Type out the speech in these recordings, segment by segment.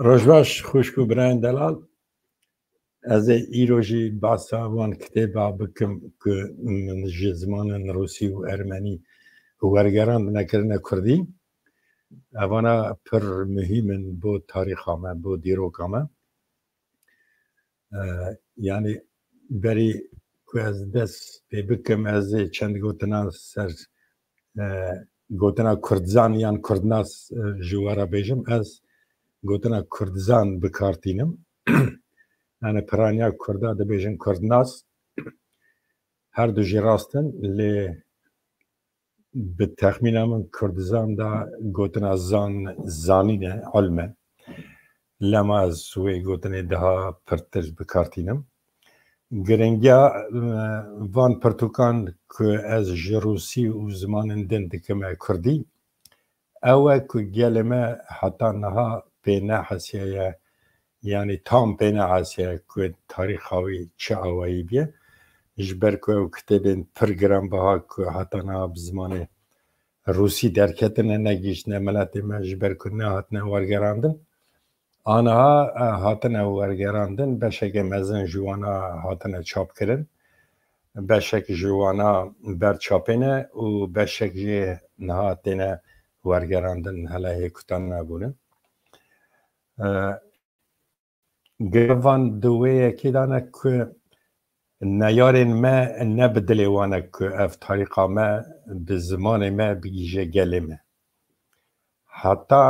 روشباش خوشکو برای دلال از ایروژی باسا وان کتابا بکم که من زمان روسی و ارمنی ورگران نکردن کردی اوانا پر مهمن بود تاریخامه بود دیروکامه یعنی بری که از دست بکم از چند گوتنا سر گوتنا کردزان یان کردناس جوارا بیجم از گوتنا کردزان بکارتینم یعنی پرانیا کردا دبیجن کردناس هر دو جی راستن لی به تخمین من کردزان دا گوتنا زانینه علمه لما از سوی گوتنی daha پرتج بکارتینم گرنگیا وان پرتوکان که از جروسی و زمان دن دکمه کردی اوه که گلمه حتی نها بینه حسیه یعنی تام بینه حسیه که تاریخ هاوی چه آوایی بیه جبر که کتبین پرگرام بها که حتی نها بزمان روسی درکتنه نگیشنه ملتی ما جبر که نه حتی ورگراندن آنها هاتن ورگراندن بشک مزن جوانا هاتن چاپ کردن بشک جوانا بر چاپینه و بشک جی نهاتن ورگراندن هلا هیکتان نبونه گروان دویه که دانه که نیارین ما نبدلی وانه که اف طریقا ما به زمان ما بگیجه گلمه حتی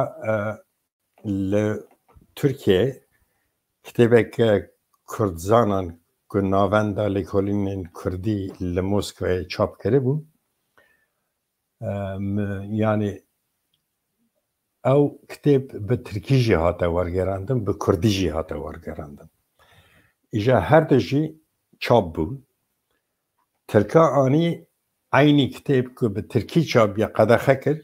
Türkiye kitebek Kürdzanın که ناوند لیکولین کردی لموسکوی چاپ کرده بود یعنی او کتاب به ترکی جهات ورگراندن به کردی جهات ورگراندن ایجا هر دجی چاپ بود ترکا آنی aynı کتاب که به ترکی چاپ یا قدخه کرد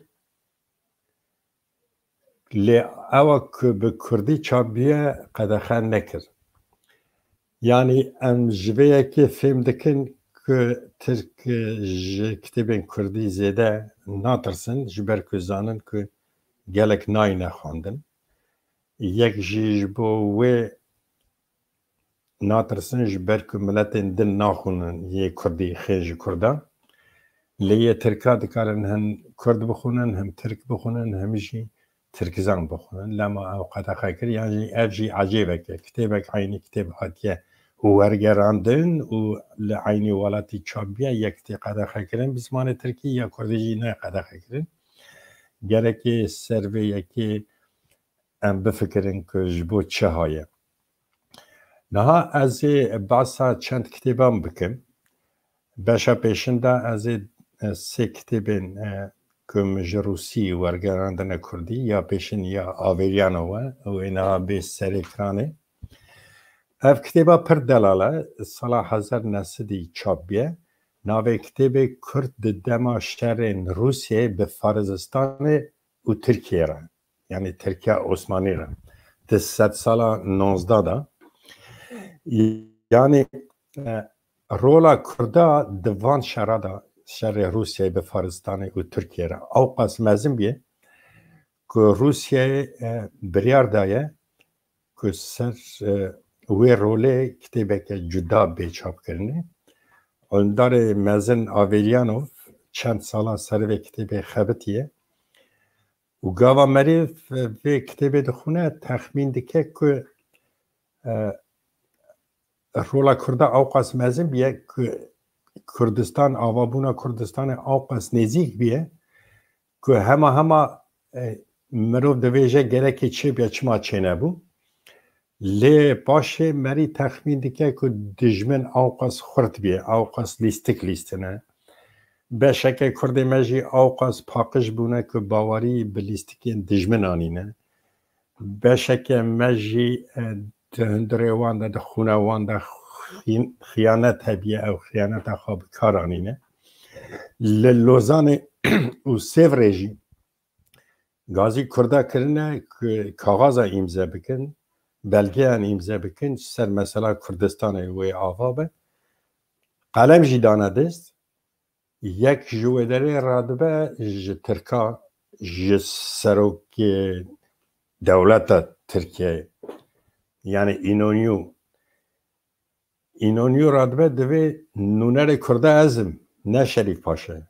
لی اوه که به کردی چاپیه قدخه نکرد یعنی ام جویه که فهم دکن که ترک کتابین کردی زیده ناترسن جبر که زانن که گلک نای نخواندن یک جیج بو و ناترسن جبر که ملتین دن ناخونن یه کردی خیج کردان لیه ترکا دکارن هم کرد بخونن هم ترک بخونن همیشی ترکزان بخونن لما اوقات خاکر یعنی افجی عجیبه که کتابک عینی کتاب هاتیه ورگراندن و لعینی ولاتی چابیه یک تی قدر خاکرن بزمان ترکی یا کردیجی نه قدر خاکرن گرکی سروی یکی ام بفکرن که جبو چه هایه نها از باسا چند کتابم بکن باشا پیشنده از سه کتابین که مجروسی ورگراندن کردی یا پیشن یا آوریانو و اینا به سر اکرانه اف کتابا پر دلاله سال 1900 چاپیه ناوی کتاب کرد دما شهرین روسیه به فارزستان و ترکیه را یعنی ترکیه عثمانی را ده 100 سال 19 دا یعنی رولا کردا دوان شهر دا شهر روسیه به فارستان و ترکیه را او قسم ازم بیه که روسیه بریار دایه که سر وی روله کتابه که جدا به چاپ کرنه اندار مزن آوریانوف چند ساله سر و کتابه خبتیه و گاوا مریف و کتابه دخونه تخمین دکه که رولا کرده او قسم ازم بیه که کردستان آوابونا کردستان آقاس نزیک بیه که همه مروف دویجه گرکی چه بیا چما چه نبو لی باشه مری تخمین دیگه که دجمن اوقاس خورد بیه اوقاس لیستنه بشکه کرده مجی اوقاس پاکش بونه که باوری به لیستکین دجمن آنینه بشکه مجی هندره وانده ده خونه وانده خیانت هبیه او خیانت خواب کار آنینه لوزان و سیو رژیم گازی کرده کرنه که کاغذ امضا بکن بلگه ان امضا بکن سر مثلا کردستان و آوابه قلم جی دانه دست یک جویدره رادبه ترکا سروک دولت ترکیه یعنی اینونیو رادبه دوی نونر کرده ازم نه شریف پاشه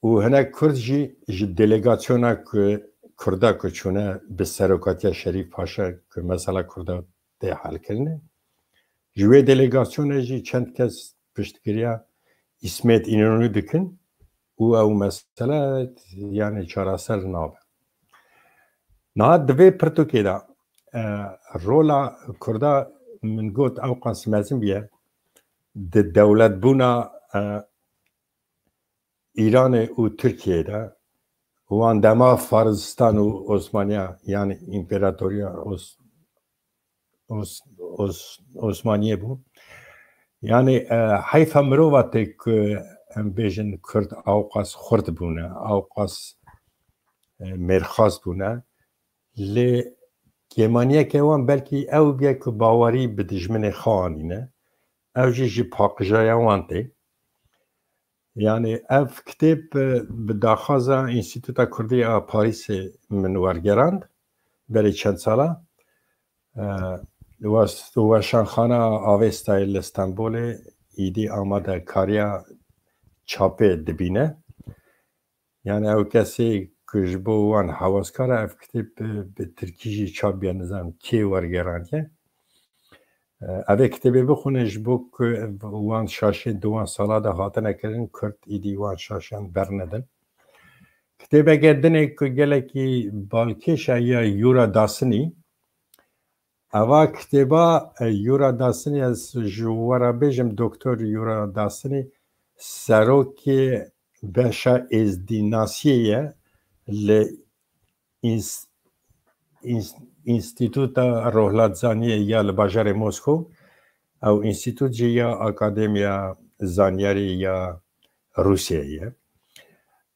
و هنه کرد جی دلیگاسیونا که کرده که چونه به سروکاتی شریف پاشه که مثلا کرده ده حل کرنه جوی دلیگاسیون جی چند کس پشتگیریا اسمت اینونیو دکن او مثلا یعنی چاراسر نابه نه دوی پرتوکی دا رولا کرده من گوت او قاسم ازم بیه ده دولت بونا ایران و ترکیه دا وان دما فارزستان و عثمانیه یعنی امپراتوریا عثمانیه بود یعنی حیف مروواتی که بیشن کرد اوقاس خورد بونه اوقاس مرخاص بونه لی گمانیه که وان بلکی او بیا که باوری به دجمن خوانینه او جی پاقجای وانتی یعنی اف کتاب به داخازه انستیتوتا کردی پاریس من ورگراند برای چند ساله و شانخانه آوستای استانبول ایدی آماده کاریا چاپه دبینه یعنی او کسی که جبو وان حواسکار اف کتاب به ترکیجی چاپ بیانزم کی ورگرانیه اوه کتابی بخونه جبو که وان شاشه دوان ساله ده هاتنه کرن کرد ایدی وان شاشن برندن کتابه گردنه که گله کی بالکش یا یورا داسنی اوه کتابه یورا داسنی از جوارا بیجم دکتر یورا داسنی سروک بشا ازدیناسیه انستیتوت روحلات زانیه یا لباجار موسکو او انستیتوت جی یا اکادمیا زانیاری یا روسیه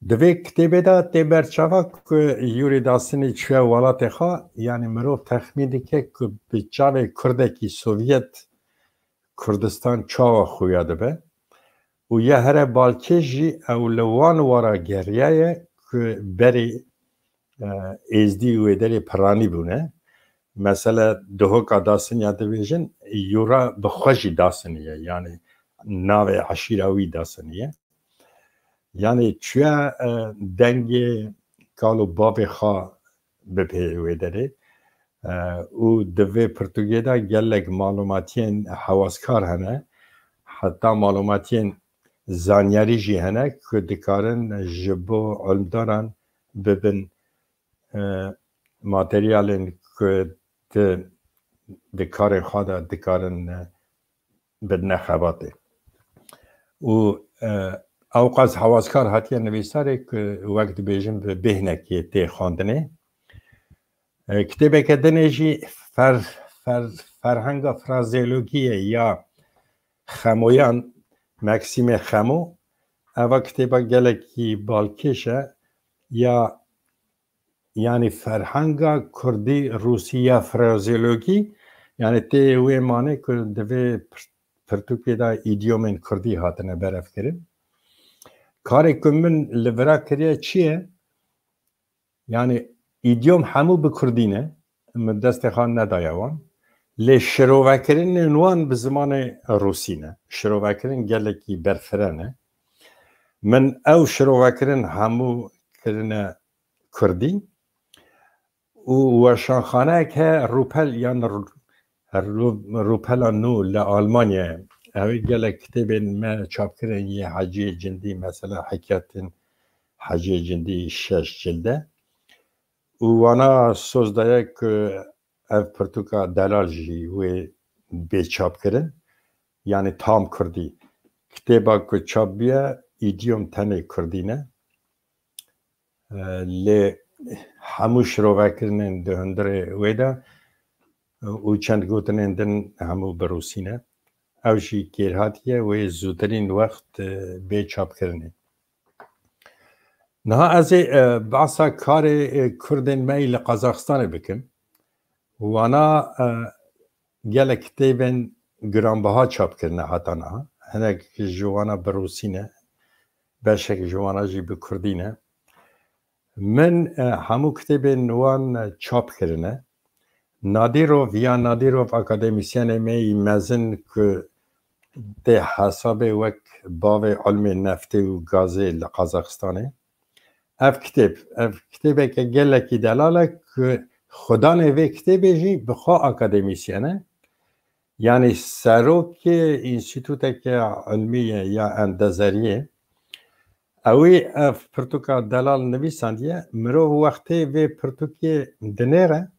دوی کتابه دا تیبر چاوا که یوری داستنی چوه والات خواه یعنی مروف تخمیدی که به چاوه کرده که سوویت کردستان چاوا خویاده به و یه هر بالکش جی او لوان وارا گریه که بری ازدی و اداری پرانی بونه مثلا دهوکا داستنی دویجن یورا بخوشی داستنیه یعنی ناوی عشیراوی داستنیه یعنی چوه دنگ کالو باب خواه بپیوه داره او دوی پرتوگی دا گلگ معلوماتین حواسکار هنه حتی معلوماتین زانیاری جی هنه که دکارن جبو علم دارن ببین ماتریالین که دکار خواهد دکارن بدن خباته و اوقاز حواسکار هاتیه نویساره که وقت بیجن به بهنه که تی خواندنه کتابه که دنجی فرهنگ فرازیولوژی یا خمویان مکسیم خمو اوه کتابه گلکی بالکشه یا یعنی فرهنگ کردی روسیه فرازیولوژی یعنی تی وی مانه که دوی پرتوکی دا ایدیومن کردی هاتنه برف کرد کاری که من لورا کریه چیه؟ یعنی ایدیوم همو بکردینه من دست خان ندایوان لی شروع کرن نوان به زمان روسی نه شروع کرن گلکی برفرنه من او شروع کرن همو کرن کردی و شانخانه که روپل یعنی روپل نو لآلمانیا اوی گله کتاب ما چاپ کردن یه حجی جندی مثلا حکایت حجی جندی 6 جلده وانا سوز دایا که اف پرتوکا دلال جی و به چاپ کرن یعنی تام کردی کتابا که چاپ بیه ایدیوم تنه کردینه لی هموش رو وکرنن ده هندره ویدا و چند گوتنن دن همو بروسینه اوشی کیرهاتیه و زودترین وقت به چاپ کرنه نه از بعضا کار کردن می لقزاقستان بکن وانا گل کتابن گرانبها چاپ کرنه حتی نه هنگ جوانا بروسینه بشک جوانا جی بکردینه من همو کتابن وان چاپ کرنه نادیروف یا نادیروف اکادمیسیان می مزن که ده حساب وک باو علم نفتی و گازی لقزاقستانه اف کتابه که گله کی دلاله که خدا نوی کتابه جی بخوا اکادمیسیانه یعنی سروک انستیتوته که علمیه یا اندازریه اوی اف پرتوکا دلال نویسندیه مرو وقتی وی پرتوکی دنیره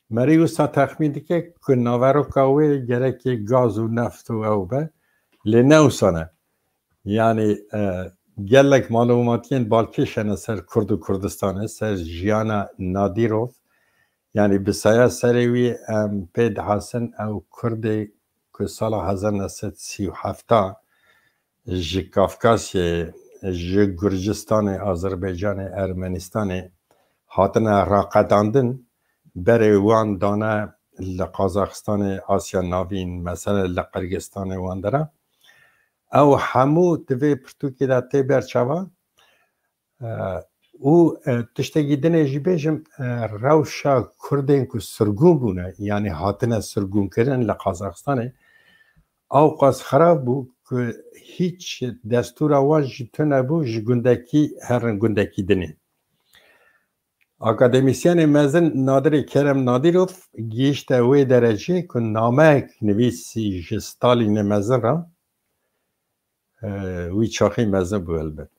مریوسا تخمین دیگه که ناورو کاوی گرکی گاز و نفت و او به لنوسانه یعنی گلک معلوماتین بالکشن سر کرد و کردستانه سر جیانا نادیروف یعنی بسیار سریوی پید حسن او کردی که سال 1937 جی کافکاسی جی گرجستان آذربایجان ارمنستان هاتن راقداندن برای وان دانه لقازاقستان آسیا ناوین مثلا لقرگستان وان داره او همو دوی پرتوکی دا تی برچاوا او تشتگی دنه جی بیجم روشا کردین که سرگون بونه یعنی هاتنه سرگون کردن لقازاقستانه او قاس خراب بو که هیچ دستور وان جی تو نبو جی گندکی هر گندکی دنه اکادمیسیان مزن نادر کرم نادیروف گیشت وی درجه که نامه نویسی جی ستالین مزن را وی چاخی مزن بو البت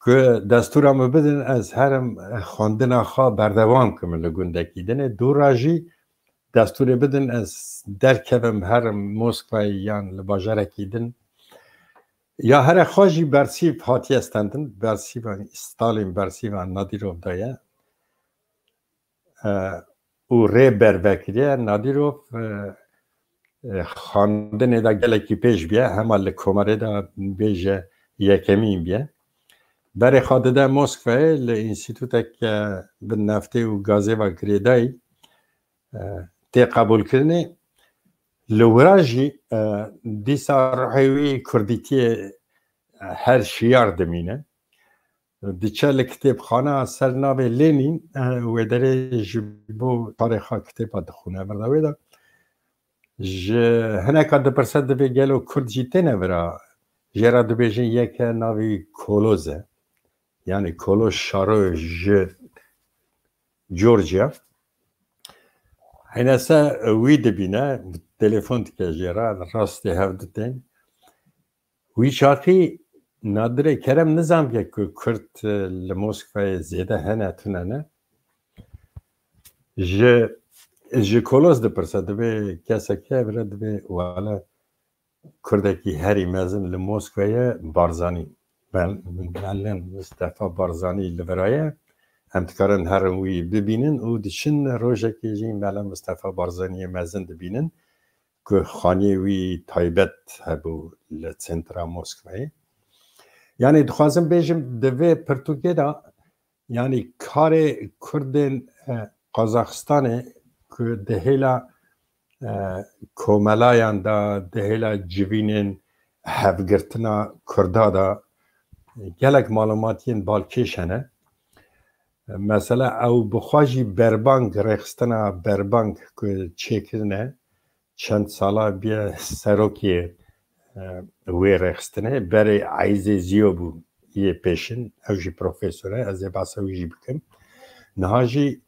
که دستورم بدن از هرم خواندن خواه بردوام کم لگندکی دنه دو راجی دستور بدن از درکبم هرم موسکوی یان لباجرکی دن یا هر خواجی برسیف هاتی استندن برسیف ستالین برسیف نادیروف دایه او ری بروکریه نادیروف خواندن دا گلکی پیش بیه همه لکومره دا بیجه یکمین بیه برای خواده موسکوی لانستیتوت که به نفتی و گازی و گریدای تی قبول کرنه لوراجی دیسا روحیوی کردیتی هر شیار دمینه دیچه لکتب خانه سرناوی لینین و داره جبو تاریخا کتبا دخونه برداوی دا هنکا دو پرسد دوی گلو کرد جیته نورا جرا دو بیجن یک ناوی کولوزه یعنی کولوز شارو جورجیا هنسا وی دبینه تلفن که جرا راستی هفدتین وی چاقی نادره کرم نظام که کرد لموسکوی زیده هنه توننه جه کولوز ده پرسه دوی کسا که برد دوی والا کردکی هری مزن لموسکوی بارزانی معلم مصطفى بارزانی لورایه هم تکارن هرم وی ببینن و دشن روژه که جین معلم مصطفى بارزانی مزن ببینن که خانی وی تایبت هبو لسنترا موسکوی یعنی دخوازم بیجم دوی پرتوگی دا یعنی کار کردن قازاقستانه که دهیلا کوملایان دا دهیلا جوینن هفگرتنا کردا دا گلک معلوماتین بالکشنه مثلا او بخواجی بربانک رخستنا بربانک که چکرنه چند سالا بیا سروکی وی رخستنه برای عیز زیو بو یه پیشن او جی پروفیسوره از باسا وی جی بکم نهاجی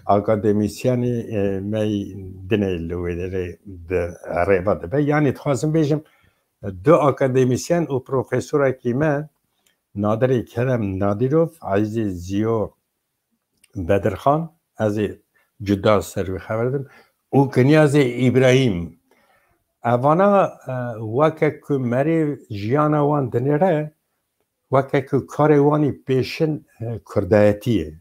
اکادمیسیانی می دنه لوی داره ریبا ده یعنی تخوازم بیجم دو اکادمیسیان و پروفیسوره که من نادر کرم نادیروف عیز زیو بدرخان از جدا سر خبردم او کنیاز ابراهیم اوانا وکه مری جیانا وان دنیره وکه کار وانی پیشن کردایتیه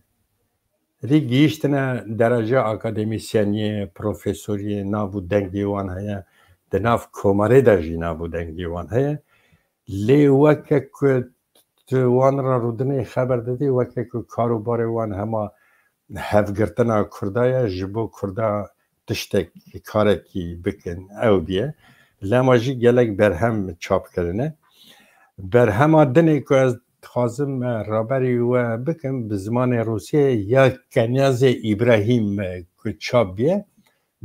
ری گیشتنه درجه اکادمیسیانی پروفسوری نابو دنگ دیوان هیا دناف کوماره در جی نابو دنگ دیوان هیا لی وکه وان را رودنه خبر دادی وکه کاروبار وان هما هفگرتنا کردای جبو کردا تشتک کاره کی بکن او بیه لاماجی گلک برهم چاپ کردنه برهم آدنه که از خازم رابری و بکن به زمان روسیه یا کنیاز ابراهیم که چاپ بیه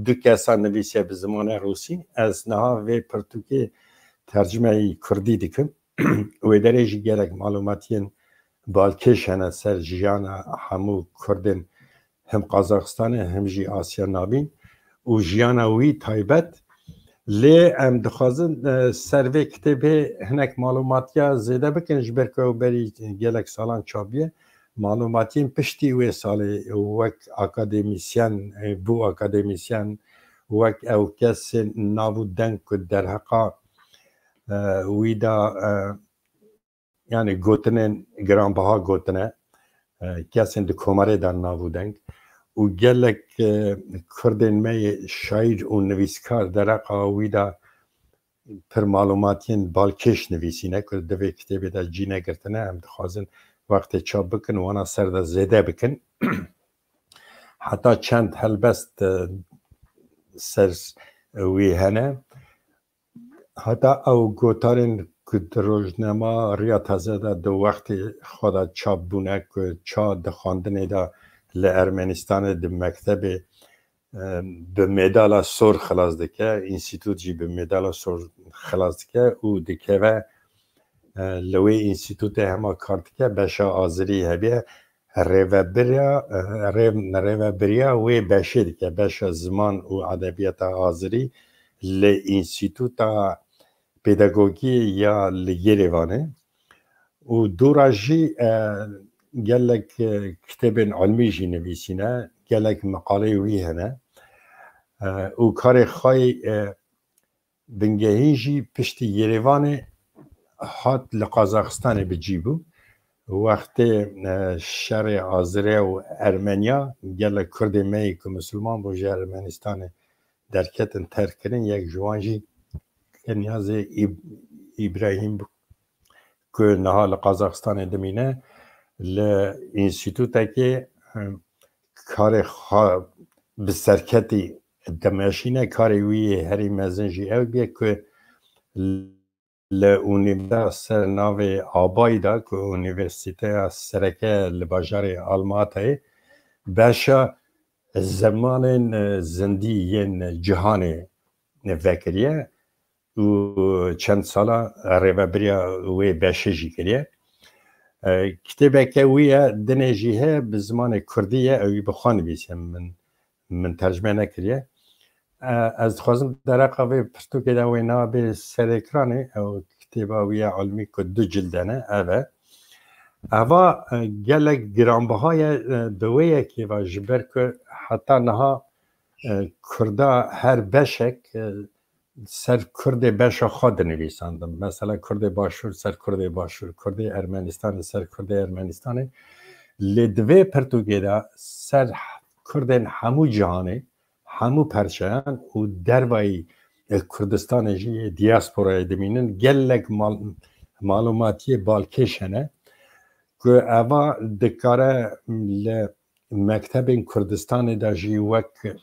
دو کسان نویسیه به زمان روسی از نها و پرتوکی ترجمه کردی دکم و درجه گلک معلوماتین بالکش هنه سر جیانا همو کردن هم قازاقستان هم جی آسیا نابین و جیانا وی تایبت لی ام دخوازن سروی کتبه هنک معلوماتیا زیده بکن جبرکه و بری گلک سالان چابیه معلوماتین پشتی وی سالی وک اکادمیسیان بو اکادمیسیان وک او کس نابو دنگ که در حقا ویدا یعنی گوتنن گرانبها گوتنه کسین ده کماره در نابو دنگ و گلک کردن می شاعر و نویسکار در قاوی دا پر معلوماتین بالکش نویسینه که دوی کتابی دا جی نگرتنه هم دخوازن وقت چاپ بکن وانا سر دا زیده بکن حتی چند هلبست سر وی هنه حتی او گوتارن که در روزنامه ریا تازه دا دو وقت خدا چاپ بونه که چا دخواندنه دا لارمنستان ده مکتب به مدال سر خلاص دکه انستیتوت جی به مدال سر خلاص دکه او دکه و لوی انستیتوت همه کار دکه بشه آذری هبیه ریوبریا وی بشه دکه بشه زمان و ادبیات آذری ل انستیتوت پداگوگی یا لیریوانه و دوراجی گلک کتاب علمی جی نویسینه گلک مقاله وی هنه او کار خواهی بنگهین جی پشت یریوان هات لقازاقستان بجیبو وقت شهر آذره و ارمنیا گلک کرد می که مسلمان بو جه ارمنستان درکتن ترک کرن یک جوانجی کنیاز ابراهیم که نها لقازاقستان دمینه لانستیتوتا که کار به سرکتی دمشینه کار وی هری مزنجی او بیه که لونیورسیته سر ناو آبایی دا که اونیورسیته سرکه لباجار آلماته باشا زمان زندی ین جهان وکریه و چند ساله ریوبریا وی باشجی کریه کتابه که ویه دنجیه به زمان کردیه اوی بخوان بیسیم من ترجمه نکریه از خوازم در قوی پرتو که دوی نا به سر اکرانه او کتابه ویه علمی که دو جلدنه اوه گلک گرانبهای دویه که و جبر که حتی نها کرده هر بشک سر کرد بش خود نویساندم مثلا کرد باشور سر کرد باشور کرد ارمنستان سر کرد ارمنستان لدوی پرتوگیدا سر کردن همو جهانه همو پرچان و دروای کردستان جی دیاسپورای دمینن گلک معلوماتی بالکشنه که اوا دکاره مکتب کردستان دا جی وک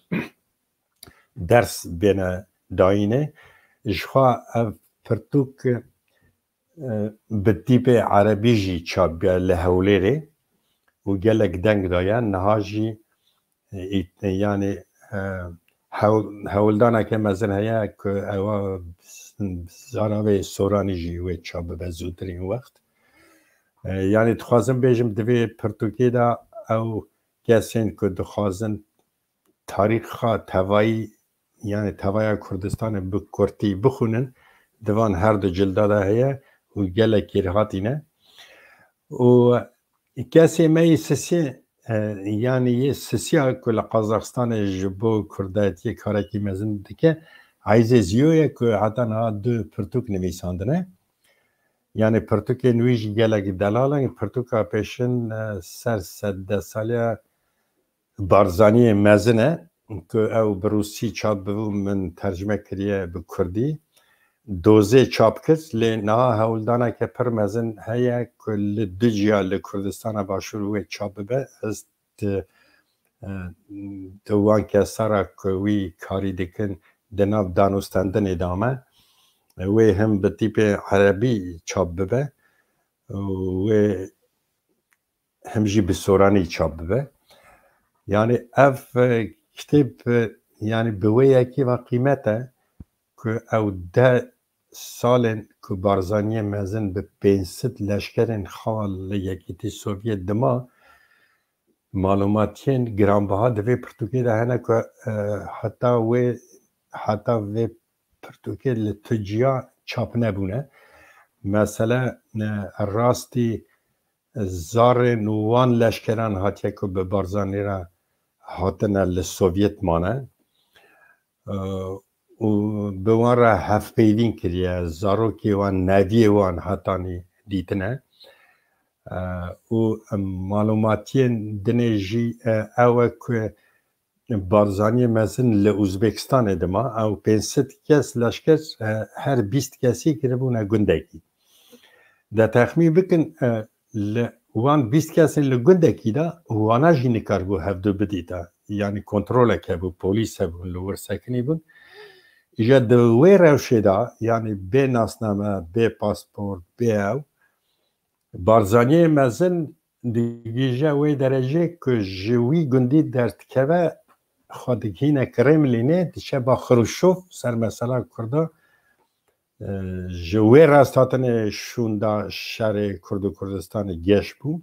درس بینه داینه جخوا پرتوک به تیپ عربی جی چاپ بیا لحولیره و گلک دنگ داین نهاجی یعنی هولدانه که مزن هیا که اوا زاراوی سورانی جی وی چاپ به زودترین وقت یعنی تخوازم بیجم دوی پرتوکی دا او کسین که دخوازن تاریخ خواه توایی یعنی توای کردستان بکرتی بخونن دوان هر دو جلده ده هیا و گلک کرهاتینه و کسی می سسی yani ye sisiya ku li Qazaxistanê ji bo Kurdayetiyê karekî mezin dike Eyzê Ziyoyê ku heta niha du pirtûk nivîsandine. Yani pirtûkên wî jî gelekî delal in. Pirtûka pêşin ser seddesaliya Barzaniyê mezin e ku ew bi Rûsî çap bibû min tercüme kiriye bi Kurdî. Dozê çap kir lê niha hewldaneke pir mezin heye ku li du ciya li Kurdistana Başûr wê çap bibe. Ez di wan kesara ku wî karî dikin di nav danûstendinê de me wê him bi tîpê Erebî çap bibe wê him jî bi Soranî çap bibe. Yani ev kitêb yani bi wê yekî ve qîmet e ku ew 10 salên ku Barzaniyê mezin bi 500 leşkerên xwe li Yekîtî Sovyet dima malûmatiyên giranbiha di vê pirtûkê de hene ku heta vê pirtûkê li tu ciya çap nebûne. Mesela rastî zarên wan leşkeran hatiye ku bi Barzanî re hatine li Sovyet mane û bi wan re hevpeyvîn kiriye. Zarokê wan neviyê wan hetanî dîtine û malûmatiyên dinê jî ew e ku Barzaniyê mezin li Uzbekistanê dima ew 500 kes leşker her 20 kesî kiribûne gundekî. De texmîn bikin li wan 20 kesên li gundekî de wana jî nikaribû hevdû bidîte. Yani kontrolek hebû, polîs hebûn, li wir sekinî bûn. İja di wê rewşê de yani bê nasname, bê pasport, bê ew Barzaniyê mezin digîje wê derecê ku ji wî gundî derdikeve xwe dikîne Kremlînê diçe ba Xruşov ser mesela Kurda ji wê rasthatinê şûnda şerê Kurd û Kurdistanê geş bû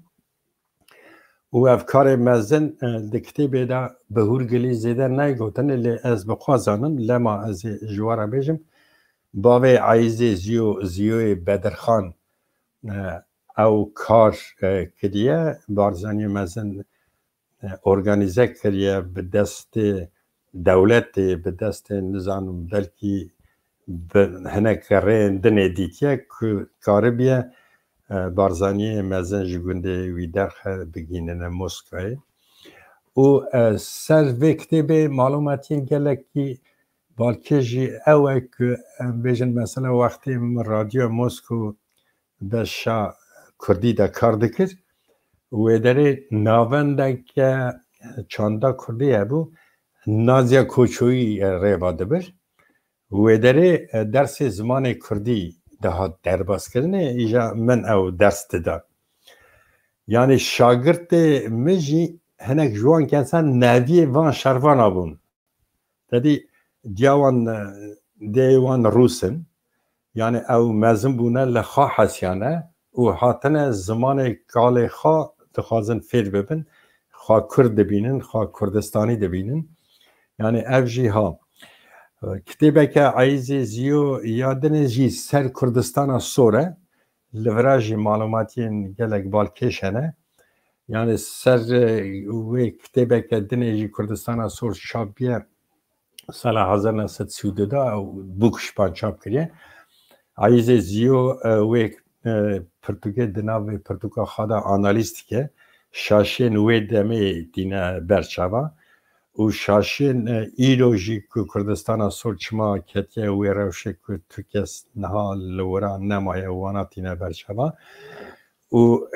û ev karê mezin di kitêbê de bi hûrgilî zêde neygotine lê ez bixwazanim lema ez ê ji we re bêjim bavê Eyzê Ziyoyê Bedirxan ew kar kiriye Barzaniyê mezin organize kiriye bi destê dewletê bi destê nizanim belkî hinek rêyên dinê dîtiye ku karibiye Barzaniyê mezin ji gundê wî derxe bigînine Moskvayê û ser vê kitêbê malûmatiyên gelekî balkê jî ew e ku em bêjin mesela wextê min radyoya Moskw beşa Kurdî de kar dikir wê derê navendeke çanda Kurdî hebû Naziya Koçoyî rêva dibir. Wê derê dersê zimanê Kurdî dihat derbaskirinê îja min ew ders dida. Yani şagirtê min jî hinek ji wan kesan neviyê van şervana bûn. Tedî diya wan dê wan Rûs in. Yani ew mezin bûne li xwe hesiyane û hatine zimanê kalê xwe dixwazin fêr bibin. Xwe Kurd dibînin, xwe Kurdistanî dibînin. Yani ev jî ha. Kitêbeke Eyzê Ziyo yadinê jî ser Kurdistana Sor e li vira jî malûmatiyên gelek balkêş hene. Yani ser wê kitêbeke dinê jî Kurdistana Sor çapiye sala 1932 de bû kişpan çap kiriye. Eyzê Ziyo wê pirtûkê di navê pirtûka xwe de analîz dike. Şaşên wê demê dîne berçava. û şaşên îro jî ku Kurdistana Sor çima ketiye wê rewşê ku tu kes niha li wira nemaye wana tîne berçava û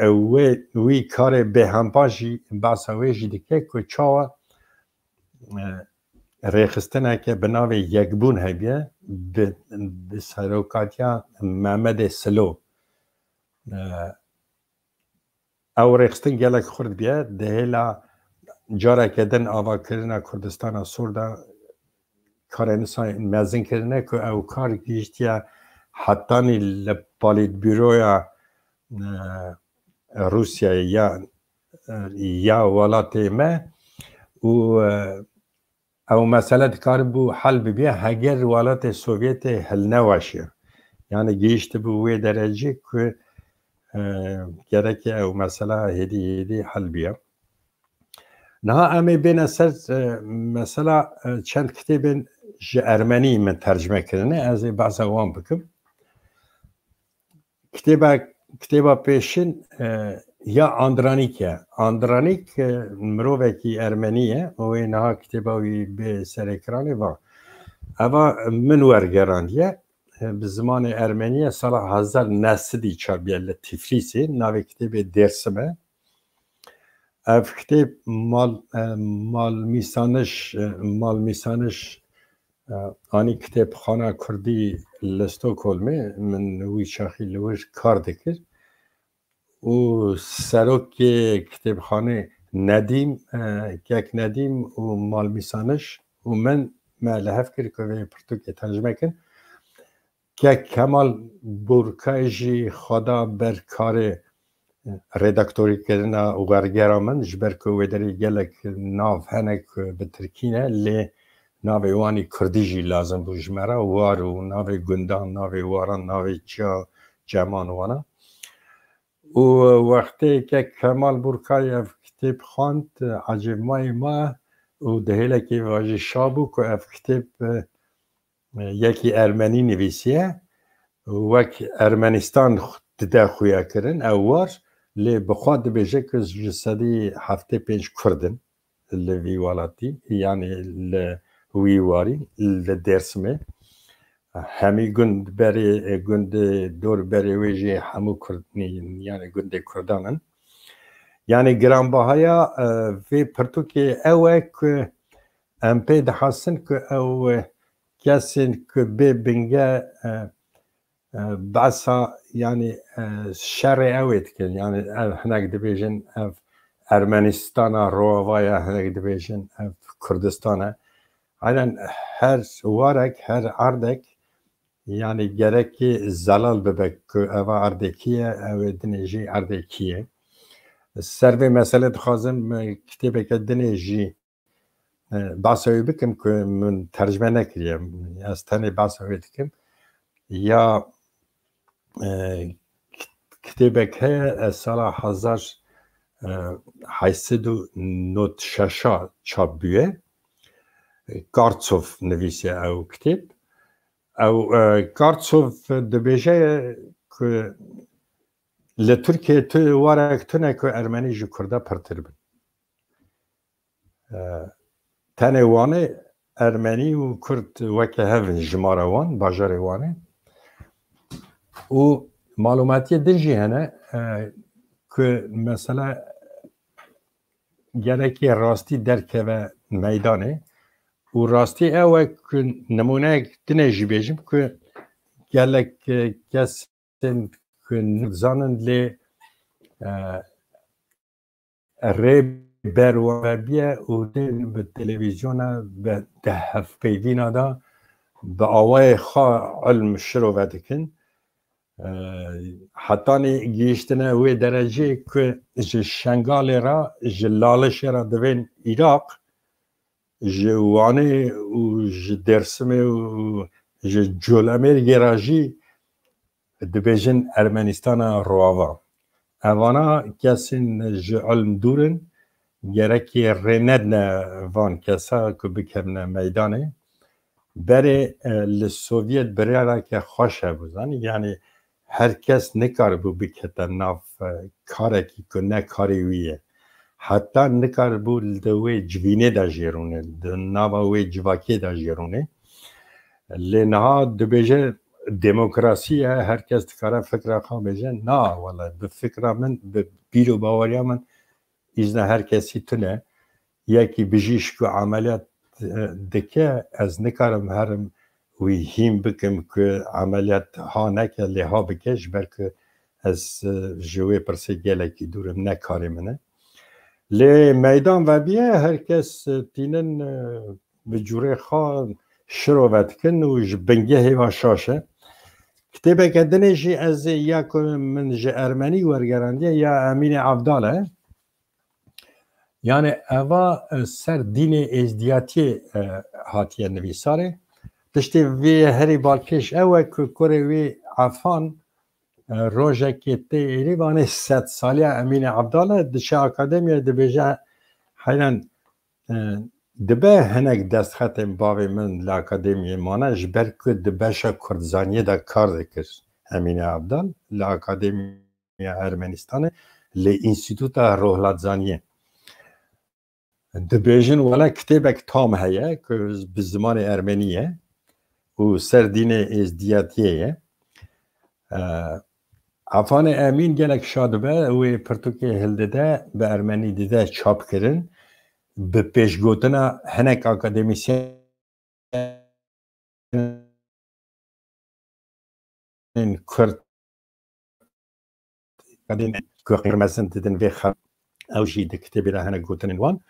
wî karê bêhempa jî behsa wê jî dike ku çawa rêxistineke bi navê Yekbûn hebiye bi serokatiya Mehmedê Silo. Ew rêxistin gelek xurt biye di hêla careke din avakirina Kurdistana Sor da karê mezin kirine ku ew kar gihîştiye hetanî li Polîtbûroya Rûsyayê ya welatê me û ew mesele dikaribû hel bibiye heger welatê Sovyetê hil neweşiye. Yani gihîştibû wê derecê ku gereke ew mesela hêdî hel biye. نه امی بین سر مثلا چند کتاب جه ارمنی من ترجمه کردنه از بعض وان بکم کتابا پیشین یا آندرانیکه آندرانیک مروه کی ارمنیه و اینها کتابا وی به سر اکرانه و اما من ورگراندیه به زمان ارمنیه سال 1900 چاربیه لطفلیسی ناوی کتاب درسمه اف کتاب مال میسانش آنی کتاب خانه کردی لستوکولمه من وی شاخی لوش کار دکر و سروک کتاب خانه ندیم و مال میسانش و من لحف کرد که پرتوکی ترجمه کن که کمال بورکایجی خدا بر کار ردکتوری کردن و غرگرا من جبر که ویدری گلک ناف هنک به ترکینه لی ناوی وانی کردیجی لازم بوجمرا وار و ناوی گندان ناوی واران ناوی جمان وانا و وقتی که کمال بورکای اف کتاب خواند عجب ما و دهیله که واجه شابو که اف کتاب یکی ارمنی نویسیه وک ارمنستان ده خویا کرن اوار لی بخواد بیجه که جسدی هفته 5 کردن لوی والاتی یعنی لوی واری لدرسمه همی گند دور بری ویجه همو کردنی یعنی گند کردانن یعنی گرانبهایا وی پرتو که اوه که ام پید حسن که اوه کسی که به بنگه باسا يعني شر اويت كن يعني هناك دبيجن ارمنستان روايا هناك دبيجن كردستان على هر وارك هر عردك يعني جرك زلال ببك او عردكيه او دنيجي عردكيه السربي مسألة خازم كتابك دنيجي باسوي بكم من ترجمه نكريم استاني باسوي بكم یا کتابک های سال 1896 چاپ بیه کارتسوف نویسه او کتاب او کارتسوف دبیجه که لترکیه تو وارک تونه که ارمنی جو کرده پرتر بن تنه وانه ارمنی و کرد وکه هفن جماره وان باجاره وانه و معلوماتی درجی هنه که مثلا گرکی راستی درکه و میدانه و راستی اوه که نمونه دنجی بیجم که گلک کسی که نزانن لی ری بروابیه و دین به تلویزیون به ده پیوینا دا به آوای خواه علم شروع دکن حتی گیشتنه وی درجه که شنگال را جلالش را دوین عراق جوانه و درسمه و جولمیر گراجی دبیجن ارمنستان رواوا اوانا کسی علم دورن گرکی رند نه وان کسا که بکرنه میدانه بره لسوویت بره را که خوشه بودن یعنی هر کس نکار بو بکته ناف کاره که نه کاری ویه حتی نکار بو دوی جوینه دا جیرونه ناوی جواکی دا جیرونه لنها دبیجه دموکراسی هر کس کاره فکر خواه بیجه نه والله به فکر من به بیرو باوریا من ایزنه هر کسی تونه یکی بجیش که عملیات دکه از نکارم هرم وی هیم بکم که عملیات ها نکه لیها بکش بلکه از جوی پرسه گله که دورم نکاری منه لی میدان و بیه هر کس تینن به جوره خواه شروعت کن و بنگه هیوا شاشه کتابه که دنشی از یا که من جه ارمنی ورگرانده یا امین عبداله یعنی اوا سر دین ازدیاتی هاتیه نویساره دشتی وی هری بالکش اوه که کوری وی عفان روژه که تی ایریوانه 100 سالی امین عبداله دشه اکادمیه دبیجه حیران دبه هنگ دست ختم باوی من لأکادمی مانه جبر که دبهش کردزانیه دا کار دکر امین عبدال لأکادمی ارمنستان لی انستیتوت روحلات زانیه دبیجن ولی کتابک تام هیه که بزمان ارمنیه و سردین ازدیاتیه افان امین گلک شادبه و پرتوکی هلده به ارمنی دیده چاپ کرن به پیشگوتنا هنک اکادمیسین کرد کدین که قرمزن دیدن وی خب اوشی ده کتابی را هنک گوتنین وان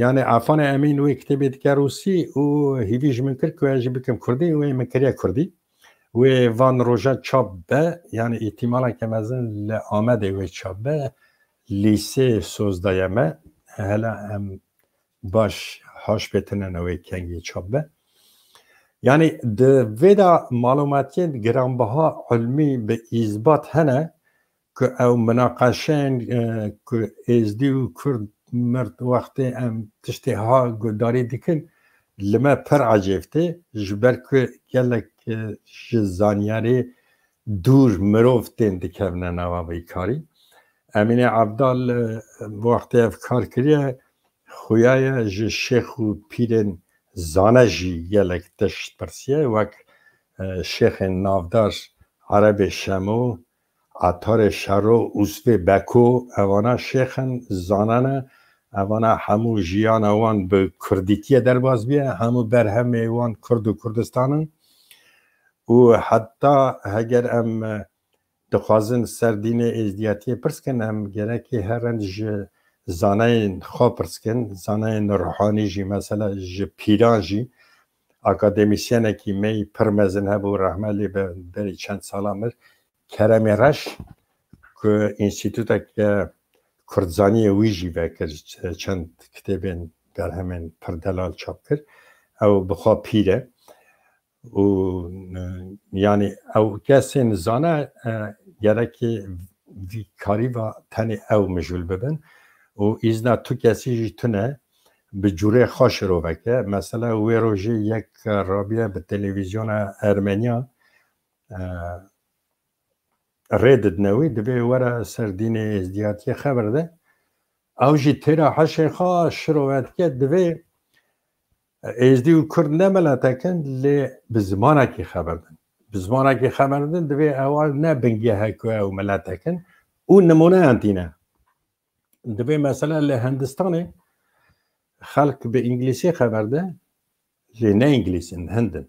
یعنی افان امین و کتابی دیگر روسی و هیویج من کرد که اجی بکم کردی و من کریا کردی و وان روژا چاپ به یعنی احتمالا که مزن لآمده و چاپ به لیسه سوزدایمه هلا هم باش هاش بتنن و کنگی چاپ به یعنی ده ویدا معلوماتی گرانبها علمی به اثبات هنه که او مناقشین که ازدی و کرد مرد وقتی ام تشتی ها داری دیکن لما پر عجیبته جبر که گلک زانیاری دور مروفتین دکرنه نوابی کاری امین عبدال وقتی افکار کریه خویای شیخ و پیرن زانجی گلک تشت پرسیه وک شیخ نافدار عرب شمو عطار شرو اوسف بکو اوانا شیخن زانانه اوانا همو جیان اوان به کردیتی در باز بیه همو برهم ایوان کرد و کردستانن و حتی اگر ام دخوازن سردین ازدیاتی پرسکن ام گره که هرند زانه خواه پرسکن زانه روحانی جی مثلا پیران جی اکادمیسیانه که می پرمزن هبو رحمالی بری چند سالامر کرمی رش که انستیتوتا که کردزانی ویجی وکر چند کتابین در همین پردلال چاپ کرد او بخواه پیره و یعنی او کسی زانه گره که وی کاری و تنی او مجول ببن و ایزنا تو کسی جی تونه به جوره خوش رو بکه مثلا وی روژی یک رابیه به تلویزیون ارمنیا ریدد نوی دبی ورا سردین ازدیاتی خبر ده او جی تیرا حشی خواه شروعات که دبی ازدی و کرد نملاتا کن لی بزمانه که خبر دن بزمانه که خبر دن دبی اول نه بنگیه هکوه او ملاتا کن اون نمونه انتینه دبی مثلا لی هندستانه خلق به انگلیسی خبر ده لی نه انگلیسی هندن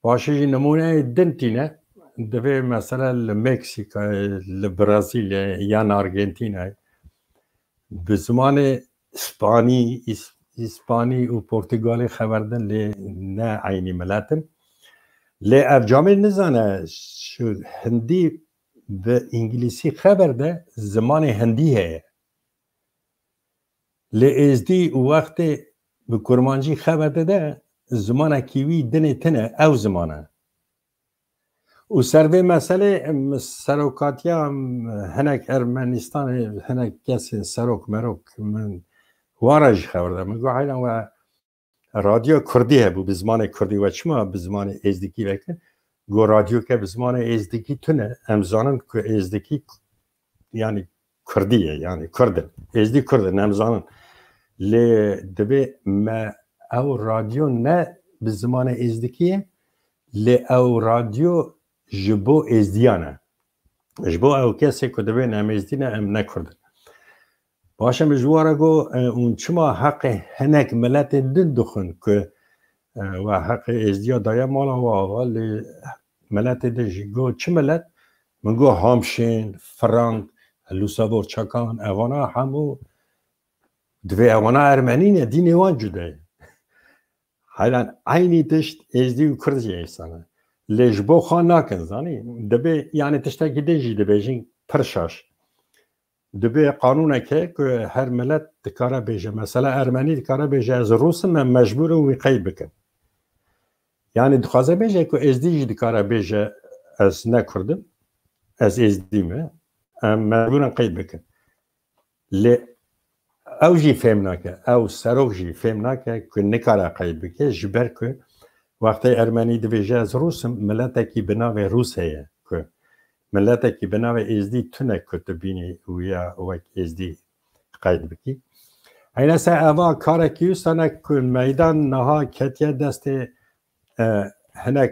باشه جی نمونه دنتینه دبی مثلا لمکسیکا لبرازیل یا ارژانتین بزمان اسپانی و پرتغالی خبردن لی نه عینی ملاتن لی افجامه نزانه شو هندی به انگلیسی خبر ده زمان هندی هست لی ازدی وقت به کرمانجی خبر ده زمان کیوی دنه تنه او زمانه و سروی مسئله سروکاتیا هنک ارمنستان هنک کسی سروک مروک من وارج خبرده من گو حیلا و رادیو کردی هبو بزمان کردی و چما بزمان ازدکی بکن گو رادیو که بزمان ازدکی تونه امزانن که ازدکی یعنی کردیه یعنی کردن ازدی کردن امزانن لی دبی ما او رادیو نه بزمان ازدکیه لی او رادیو جبو ازدیانه جبو او کسی که دبی نم ازدینه ام نکردن باشه مجواره گو اون چما حق هنک ملت دن دخن که و حق ازدیا دایا مالا و آوال ملت دنجی گو چه ملت من گو هامشین فرانک لوسابور چکان اوانا همو دوی اوانا ارمنینه دین وان جده حالا عینی تشت ازدی و کردی ایسانه لجبو خان ناکن زانی دبی یعنی تشتاکی دنجی دبیجین پرشاش دبی قانونه که هر ملت دکاره بیجه مثلا ارمنی دکاره بیجه از روسم من مجبورم وی قید بکن یعنی دخوازه بیجه که ازدی دکاره بیجه از نکردم از ازدیمه مجبورم قید بکن لی او جی فهم نکه او سروک جی فهم نکه که نکاره قید بکه جبر که وقتی ارمنی دویجه از روس ملت کی بناوه روس هیه که ملت کی بناوه ازدی تونه کتبینی ویا وک ازدی قید بکی اینا سه اوا کاره کیوستانه که میدان نها کتیه دست هنک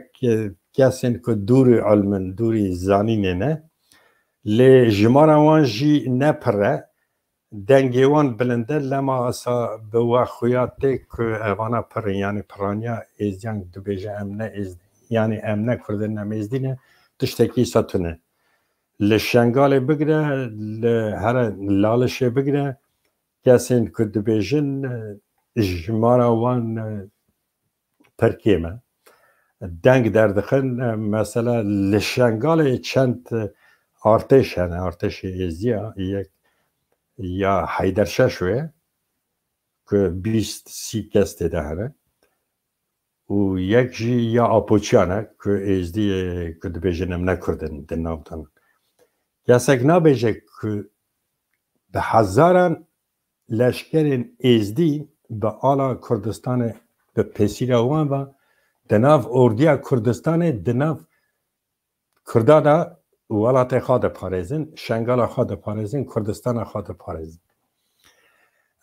کسین که دور علمن دوری زانینه نه لی جمارا وان جی نپره دنگیوان بلنده لما اصا بوا خویاته که اوانا پر یعنی پرانیا ازیان دو بیجه امنه ازدی یعنی امنه کردن نم ازدینه تشتکی ساتونه لشنگال بگره لهر لالشه بگره کسین که دو بیجن جمارا وان پرکیمه دنگ دردخن مثلا لشنگال چند ارتش هنه ارتش ازیا یک یا حیدرشاه که 20-30 کس دیده هنه و یک جی یا آپوچیانه که ازدی که دو بیجنم نکردن در نامتان کسک نبیجه که به هزاران لشکرین ازدی به آلا کردستان به پیسیر اوان و دناف اردیا کردستان دناف کردادا ولات خواد پارزین شنگال خواد پارزین کردستان خواد پارزین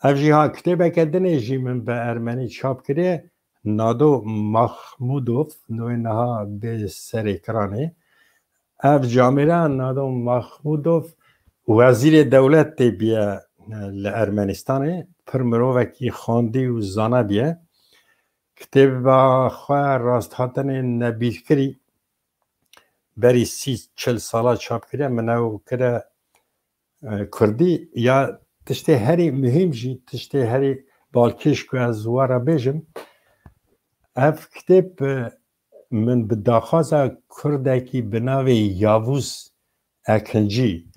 افجی ها کتابه کردنه جی من به ارمنی چاپ کرده نادو مخمودوف نوی نها به سری کرانه اف جامعه نادو مخمودوف وزیر دولت بیا لارمنستانه پر مروه کی خاندی و زانه بیا کتاب خواه راست هاتن نبیل کری بری 30-40 ساله چاپ کرده منو کرده کردی یا تشتی هری مهم جی تشتی هری بالکش که از واره بیجم اف کتاب من بداخوازه کرده کی بناوی یاووز اکنجی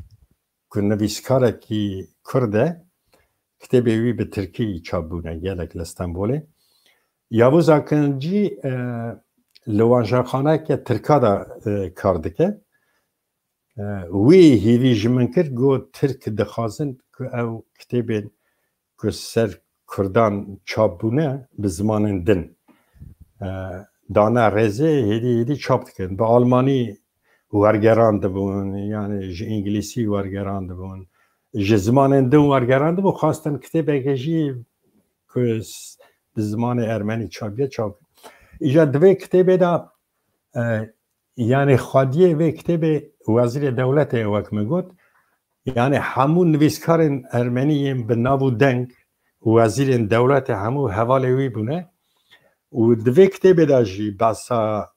که نویسکاره کی کرده کتابی وی به ترکی چاپ بونه گلک لستنبوله یاووز اکنجی لوانجاخانه که ترکا دا کار دکه وی هیوی جمن کرد گو ترک دخوازن که او کتابین که سر کردان چاپ بونه به زمان دن دانه رزه هیدی چاپ دکن به آلمانی ورگران دبون یعنی انگلیسی ورگران دبون زمان دن ورگران دبون خواستن کتاب اگجی که به زمان ارمنی چاپ ایجا دوی کتابه دا یعنی خادیه وی کتابه وزیر دولت وک میگوت یعنی همون نویسکارن ارمنییم به نابو دنگ وزیر دولت همو حواله وی بونه و دوی کتابه دا جی باسا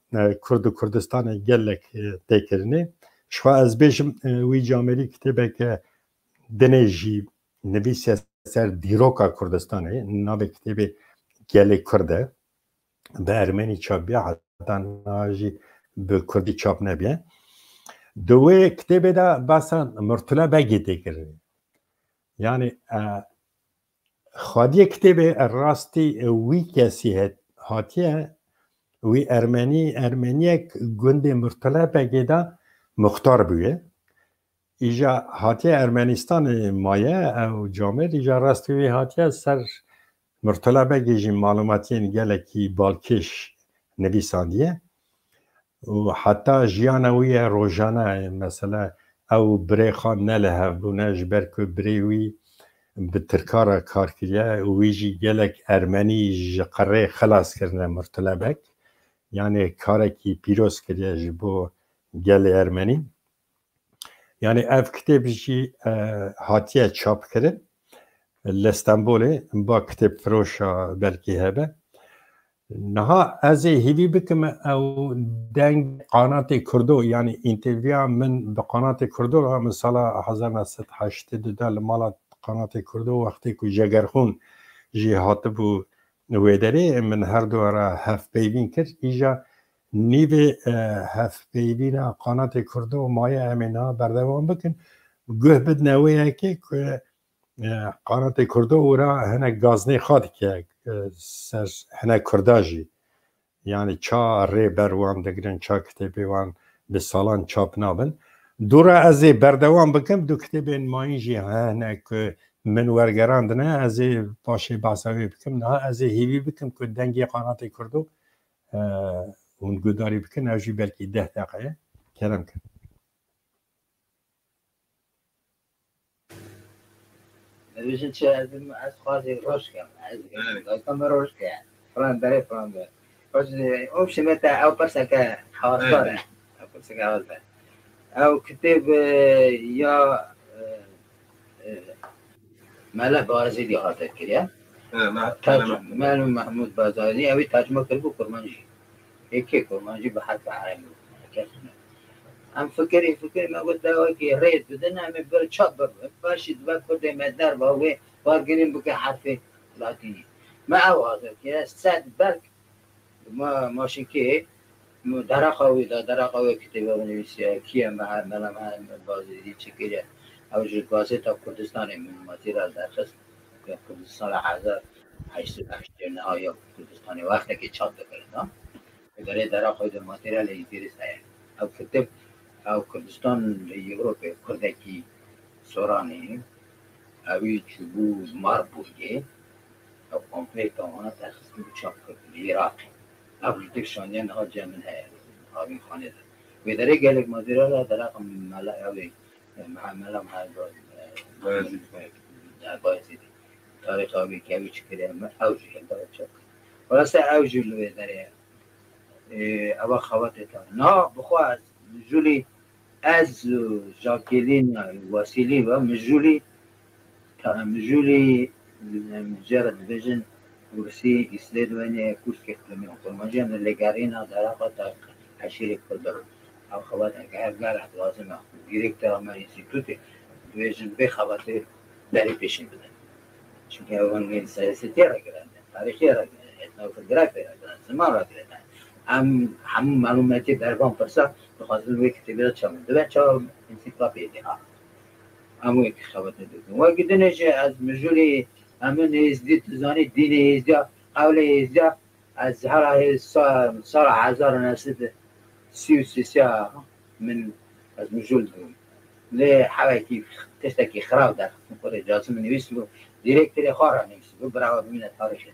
کرد و کردستان گلک تکرنه شخوا از بیشم وی جامعی کتابه که دنه جی نویسی سر دیروکا کردستانه نابه کتابه گلک کرده به ارمنی چاپ بیا حتی ناجی به کردی چاپ نبیه دوی کتابه دا باسا مرتلا بگی دیگره یعنی خادی کتابه راستی وی کسی هاتیه وی ارمنیک گند مرتلا بگی دا مختار بویه ایجا هاتیه ارمنستان مایه او جامعه ایجا راستی وی هاتیه سر مرتلا بگیجیم معلوماتین گلکی بالکش نویساندیه و حتی جیانوی روزانه مثلا او بری خان نله بونه جبر که بریوی به ترکارا کار کریه ویجی گلک ارمنی جقره خلاص کرنه مرتلا بک یعنی کارکی پیروز کریه جبو گل ارمنی یعنی اف کتاب جی هاتیه چاپ کرد لستنبوله با کتاب فروشا بلکی هبه نها از هیوی بکم او دنگ قنات کردو یعنی انترویا من به قنات کردو مثلا 1982 لمالا قنات کردو وقتی که جگرخون جی هاتبو ویدری من هر دو را هف پیوین کرد ایجا نیو هف پیوین قنات کردو مایه امینا بردوان بکن گوه بد نویه که قنات کردو ورا هنه گازنی خواد که سر هنه کرداجی یعنی چا ری بروان دگرن چا کتبی وان به سالان چاپ نابن دورا از بردوام بکم دو کتاب ماینجی ها نه که من ورگراند نه از پاشه باسوی بکم نه از هیوی بکم که دنگی قناتی کردو اون گداری بکن اوجی بلکی 10 دقیقه کرم کن نویشن چه از خواهی روش کم از کم روش کم فران داره باش او شمتا او پرسا که حواس داره او پرسا که حواس داره او کتاب یا ملا بارزیدی خاطر کریا ملا محمود بازاری اوی ترجمه کرد کرمانجی یکی کرمانجی به حرف عربی هم فکری ما قلت له که رید بدن همه بر چاپ باشید و کرده مدار با وی بارگرین بکه حرف لاتینی ما اوازه که صد برگ ما ماشین که درقاوی کتابه بنویسی کیه ملا بازی چکیه اوج گازه تا کردستان من ماتیرال درخست که کردستان 1808 نهایی کردستان وقتی که چاپ کرد داره درقاوی در ماتیرال ایتریس او کتاب او کردستان یوروپی کردکی سورانی اوی چوبو ماربوگه او کمپلیت آنها تخصیص به چاپ کرد عراقی او جدک شانیان ها جمعن های آبین خانه دار و داره گلک مادیرال درق ملا اوی ملا بایزیدی تاریخ آبی که اوی چکره اوجی داره چاپ کرد ورسته اوجی لوی داره او خواتي نا بخوا جولي از جاكيلين واسيلي ومجولي مجرد فيجن ورسي إسلاد وين كوش كتلمي وقرمجان اللي قارينا دراقة عشيري كردر أو خواتي قاعد قال لازم ديريكتور ما انستيتوتي فيجن بي خواتي داري بيشين بدن چونكه اون سياسيتي راكران تاريخي راكران etnografya راكران زمان راكران هم معلوماتی دربان پرسا بخاطر وی کتابی چامن دو بچه انسیکلوپدی ها همون یک خبرت دادم و گدنش از مجولی همون ازدی تزانی دین ازدی قول ازدی از هر سال 1933 من از مجول دون لی حواکی تشتکی خراب در خور جاسم نویس بو دیرکتر خارا نویس بو برای بمینه تاریخی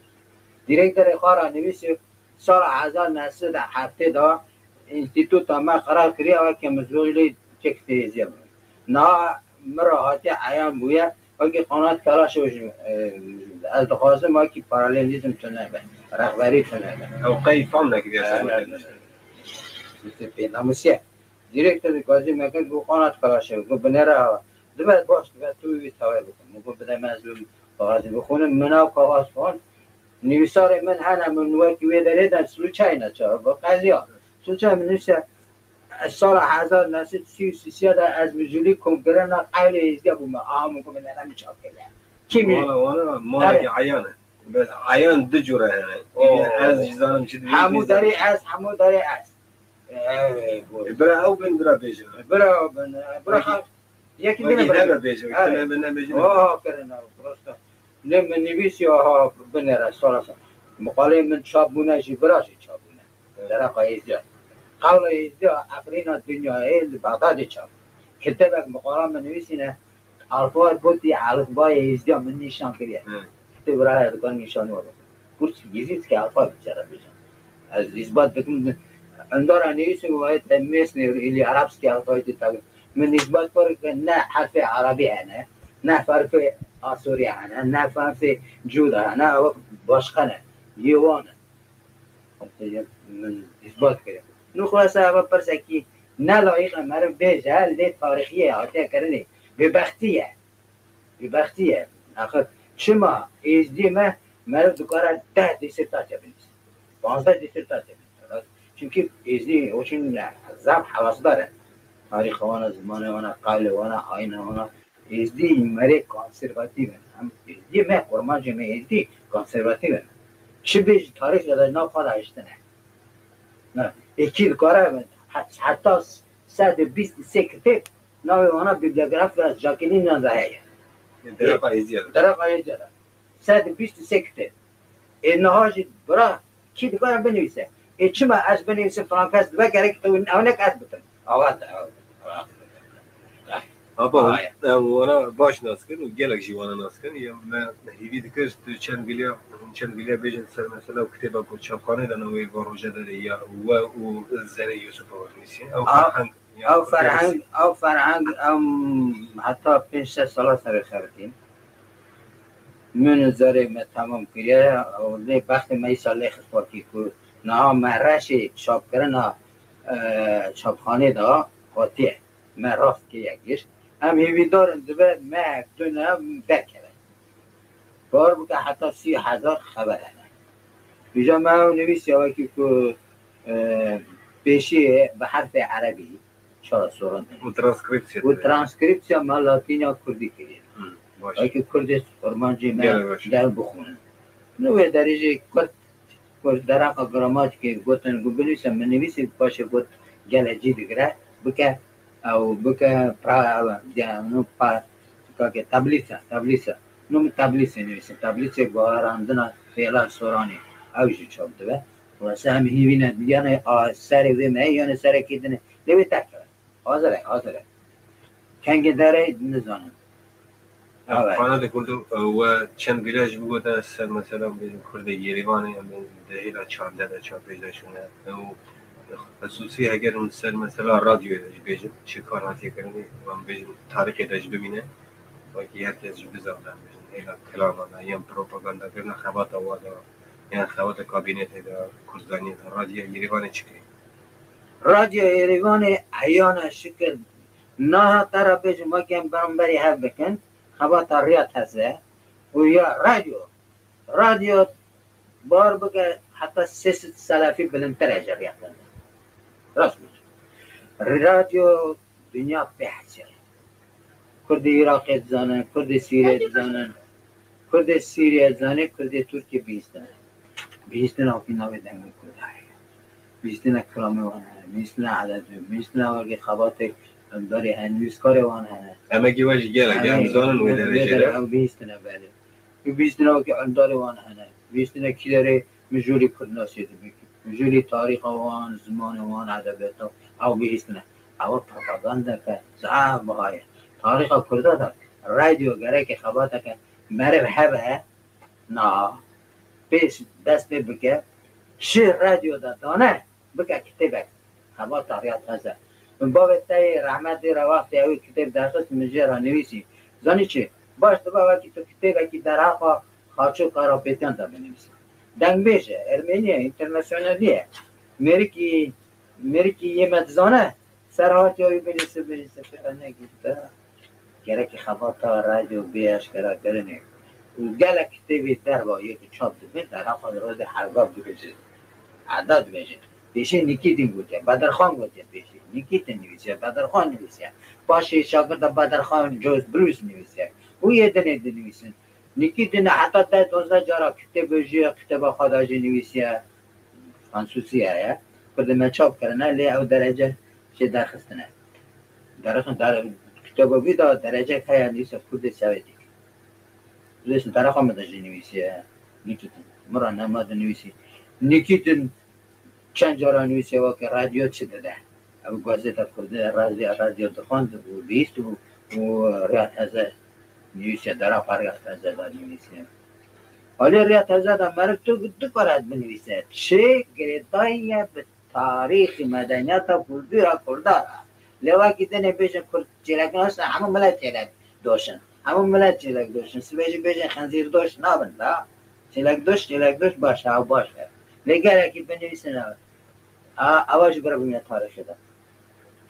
دیرکتر خارا نویس سال 1970 دا انستیتوت ما قرار کردیم که مزولی چکتی زیاد نه مراحتی عیان بوده و که قانون کلاش از دخواسته ما که پارالیزم چنه به رهبری چنه به او قیفان نکردی ناموسیه دیرکتر کازی میگن که قانون کلاش گفت بنره دبت باش دبت توی توی بکن گفت بده من از کاغذ بخونم منو کاغذ خون نویسار من هنم من وقتی ویداره در سلوچای نچه با قضیه سلوچای من نوشته سال 1933 از مجولی کنگره نا قیل ازده بومه آمون که من نمی چاپ کرده کی می؟ وانا مالك عيانه بس عيان دجوره از جزانم چه همو داری از برا او بن برا بيجو برا یکی دیگه برا بيجو انا بن بيجو کرنا درسته لما نویسی ها بنره سالسا مقاله من چابونه جی براشی چابونه در قایزده قول ایزده افرین دنیا ایل بغداد چاب کتبک مقاله من نویسینه الفا بودی الفبای ایزده من نشان کریه کتب راه دکان نشان ورد کورس گیزید که الفا بچره بجن از اثبات بکن اندار نویسی باید میسن ایلی عربسکی الفای دیتا من اثبات کرد که نه حرف عربی نه نه فرق آسوری هنه نه فرق جوده نه باشخانه یوانه من اثبات کردم نو خلاصه اول پرسه که نه لایق مرم بیجه لی تاریخیه آتیه کرنه ببختیه آخر شما ایزدی مرم دکاره 10 دیسرتاچه بنیست 15 دیسرتاچه بنیست چونکه ایزدی اوچین زب حواس داره تاریخ وانا زمان وانا قبل وانا آین وانا ایزدی مری کنسرواتیو هم ایزدی من قرمانجی من ایزدی کنسرواتیو چه بیش تاریخ داده نا خود عشتنه نه یکی کاره من حتی 123 کتاب ناوی وانا بیبلیوگراف از جاکلین نازهیه درقا ایزیه 123 کتاب این نهاجی برا کی دکارم بنویسه چما از بنویسه فرانکاست بگره که تو اونک از بتن آواز ابا وانا باش ناس كن وقالك جوانا ناس كن يا ما هيدي ذكرت كان بليا بيجي مثلا كتابه كنت شابخانه لانه ويفروجه هي والزري يوسف ورنيسي او فرهنگ حتی 5 سال سر خردیم من زره ما تمام کریه و نه وقت ما سال خسپاکی کو نه مرش چاپ کردن چاپخانه دا قاطع ما راست که یکیش هم هیوی دارن دوباره ما دونم بکره بار بکه حتی 30,000 خبر هنه بیجا ما نویسی هایی که پیشی به حرف عربی چرا سوران و ترانسکریپسیا ما لاتینیا کردی کرید هایی که کردی فرمانجی ما در بخونن نوی درجه کرد در اقا گرامات که گوتن گو بنویسم من نویسی باشه گوت گلجی بگره بکه او بکه تبلیسه نوم تبلیسه نویسه تبلیسه گوهراندنا فعلا سورانی اوشی چوب دوه واسه هم هیوینه دیگه سر ویمه یا سر کیدنه نوی تکره حاضره کنگه داره نزانم خانه کردو و چند بیلاج بگوده سر مثلا بیدیم کرده یریوانه یا دهیلا چانده ده چا پیدا شونه و خصوصی اگر اون سر مثلا رادیو داشت بیجم چه کاراتی کرنی و هم بیجم تاریخ داشت ببینه و که هر کس جو بزاردن بیجم ایلا کلامانه یا پروپاگاندا کرنه خوات آواده یا خوات کابینت ده کردانی رادیو یریوانه چکری رادیو یریوانه ایانه شکل نه ترا بیجم ما کم برنبری هف بکن خوات ریات هسته و یا رادیو بار بگه حتی 3 سلفی بلندتر اجر یافتن راست بود رادیو دنیا بحثه کرد عراق زانن کرد سوریه زانن کرد ترکی بیستن آفی ناوی دنگل کرد بیستن کرامه وانه بیستن عدد بیستن آورگی خوابات داری هنویز کار وانه اما کی واجی گله هم زانن و درجه او بیستن بله بیستن آورگی داری وانه بیستن کی داره مجوری کردناسیده بکی مجوری تاریخ وان زمان وان ادبیات او بیستن او پروپاگاندا که زعم بهای تاریخ کرده دا رادیو گره که خباته که مرب حبه نا پیش دست بکه شیر رادیو دا دانه بکه کتبه خبات تاریخ هزه من باب تای رحمت دیر وقتی اوی کتب درخست مجره نویسی زانی چه باش تو بابا که تو کتبه که در حقا خاچو کارا پیتن دا بنویسی دنگ بیشه ارمینیه اینترنشنالیه میری که یه مدزانه سرهاتی هایی بنیسه فقط نگیده گره که خباتا رادیو بیش کرا کرنه و گله کتبی در با یکی چاپ دوبین در حقا روز حرگاب دو بشه عدد بشه بیشه نیکیدین گوته بدرخان گوته بیشه نیکیت نویسه بدرخان نویسه باشه شاگرد بدرخان جوز بروس نویسه او یه دنه نویسن نیکیدین حتی تا 12 جارا کتب خداجی نویسه فرانسوسیه کده من چاپ کرنه لی او درجه چه درخستنه در کتاب بیدا درجه که نویسه کده سوی دیگه لیسن طرف هم داشته نویسه نیکیتن مرا نماد نویسی نیکیتن چند جارا نویسه و که رادیو چه داده او گازیتا کرده رادیو دخواند و بیست و ریاض هزه نویسه در ریاض هزه دار نویسه حالی ریاض هزه دار مرد تو دو کارت بنویسه چه گریدایی به تاریخ مدنیت کردی را کرده لوا که دنه بیشن کرد چیلک ناشتن همون ملت چیلک دوشن سبیجی بیشن خنزیر دوش نابند چیلک دوش باشه او باشه لگر که بنویسن آواز برای بینه تاریخ شده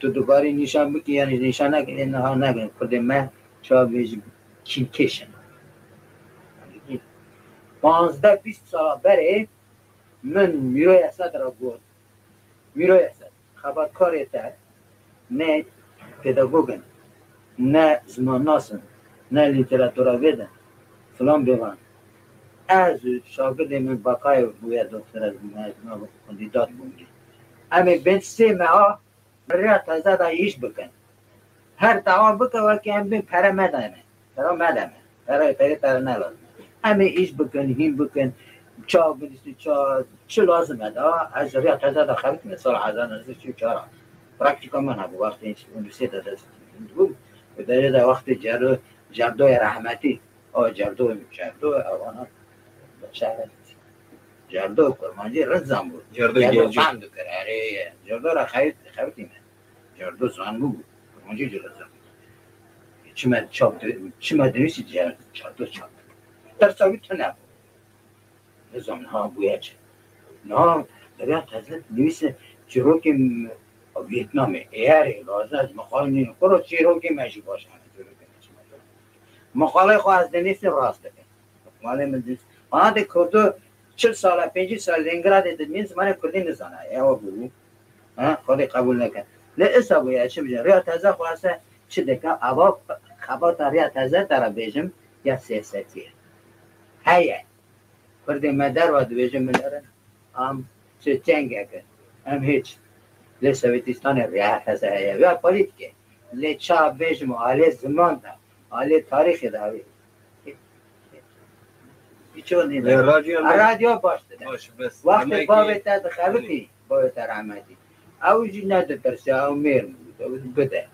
تو دوباره نشان بکی یعنی نشان نکنی نه نکنی کرده من چا بیشی کینکشن 15-20 سال بره من میروی اسد را گفت میروی اسد خبرکاری تا نه پداگوگن نه زمان ناسن نه لیتراتورا بدن فلان بیوان از شاگرد من باقای بوید دکتر از ما کندیدات بودی امی بین 3 ماه برای تازه دا ایش بکن هر دعا بکن که هم بین پره مدامه پره نلازم امی ایش بکن هیم بکن چا بلیستی چه لازمه دا از ریا تازه دا خبیت مثال 1934 پراکتیکا من ها وقتی اونیورسیت دست در وقت جردو رحمتی جردو اونا شهر جردو کرمانجی رزم بود جردو فهم دو کرد جردو را خیبتی من جردو زنگو بود کرمانجی جو رزم چی ما دنیسی جردو چاپ در ساوی تو نبود نظام ها بوید نه دریا تازه نویس چیروکی ویتنامه ایاره لازم از مخالنی کرو چیروکی مشی باشه مخاله خو از دنیس راسته مخاله من دنیس آن ده کردو 40 سال 50 سال لنگراد دنیس من کردی نزانه یا بگو خودی قبول نکن نه اسا باید چه بجن ریا تازه خواسته چه دکا اوا خبات ریا تازه ترا بیجم یا سیاستیه هیه کردی مدر و دو بیجم مدرن چه چنگه کن هیچ لی سویتستان ریا تازه هیه یا پولیتیکه لی چا بیجم آلی زمان دا آلی تاریخی داوی چون نیست رادیو باشده وقتی باوی تا دخلوتی باوی تا رحمتی اوجی نده ترسی او میر بود بده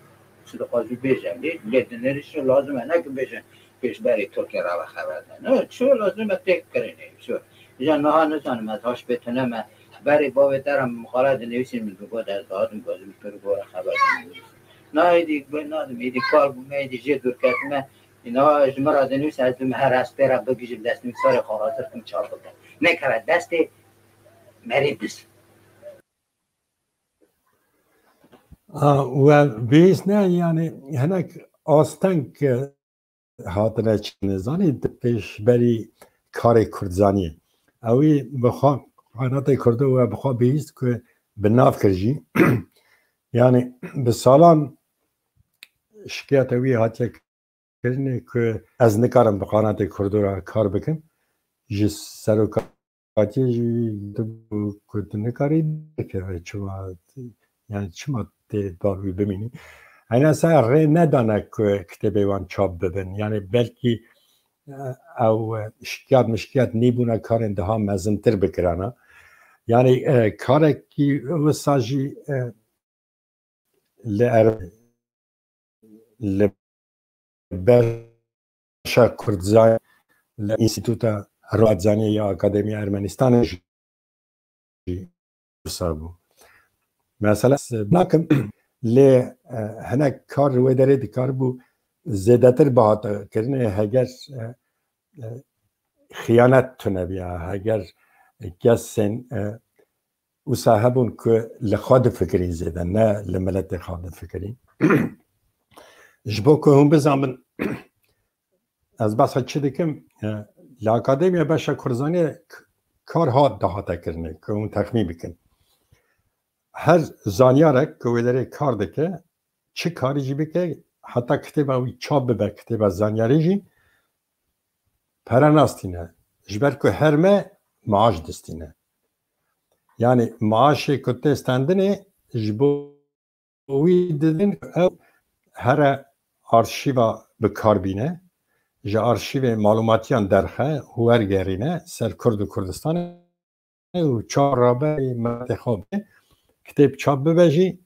شده قاضی بیشم لیت نریشو لازمه نه که بیشم پیش بری ترکی را خبر ده نه چو لازمه تک کرنه شو جا نها نزانم از هاش بتنم بری باوی تا مخالات نویسیم میگو بود از دادم بازی میتونه گوره خبر ده نه ایدی کار بومه ایدی جه دور کتمه اینا جمعه دنیس از دوم هر اسپه را بگیجیم دست نویسار خواهاتر کم چار بکن نکرد دست مریبس و بیس نه یعنی هنک آستنگ هاتنه چنزانی پیش بری کار کردزانی اوی بخوا قانات کرده و بخوا بیست که بناف کرجی یعنی به سالان شکایت اوی هاتیه کرنه که از نکارم به قانات کرده را کار بکن جی سروکاتی جی کرده نکاری بکره چما یعنی چما داروی ببینی این اصلا ری ندانه که کتبه وان چاپ ببین یعنی بلکی او مشکیات نیبونه کار اندها مزنتر بکرانه یعنی کار که وساجی لبشا کردزای لانستیتوتا روادزانی یا اکادمی ارمنستان سابو مثلا ناکم لی هنک کار روی داره کار بو زیادتر باهات کرنه هگر خیانت تونه بیا هگر کسین او صاحبون که لخواد فکری زیدن نه لملت خواد فکری جبو که هم بزامن از بس چه دکم لاکادمی باشا کرزانی کار ها دهاتا کرنه که اون تخمیم بکن هر زانیارک که ویداره کار دکه چه کاری جی بکه حتی کتبه وی چاپ ببه کتبه زانیاری جی پرناستینه جبر که هرمه معاش دستینه یعنی معاشی که تستندنه جبو وی ددن او هر آرشیوا بکار بینه جا آرشیو معلوماتیان درخه هورگرینه سر کرد و کردستانه و چار رابه متخابه کتاب چاپ ببجی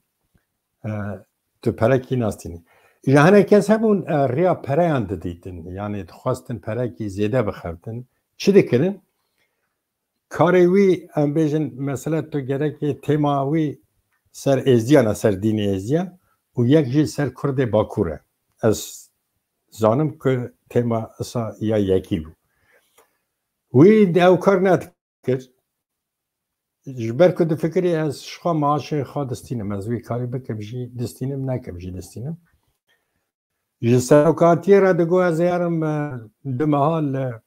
تو پرکی ناستینی جهانه کس همون ریا پریان دیدن یعنی خواستن پرکی زیاده بخوردن چی دکرن؟ کاری وی ام بیجن مثلا تو گره تیما وی سر ازدیان سر دین ازدیان و یک جی سر کرد باکوره از زانم که تیما اصلا یا یکی بود وی دو کار ندکر جبر که دو فکری از شخوا معاش خواه دستینم از وی کاری بکم جی دستینم نکم جی دستینم جی سروکاتی را دگو از یارم دو محال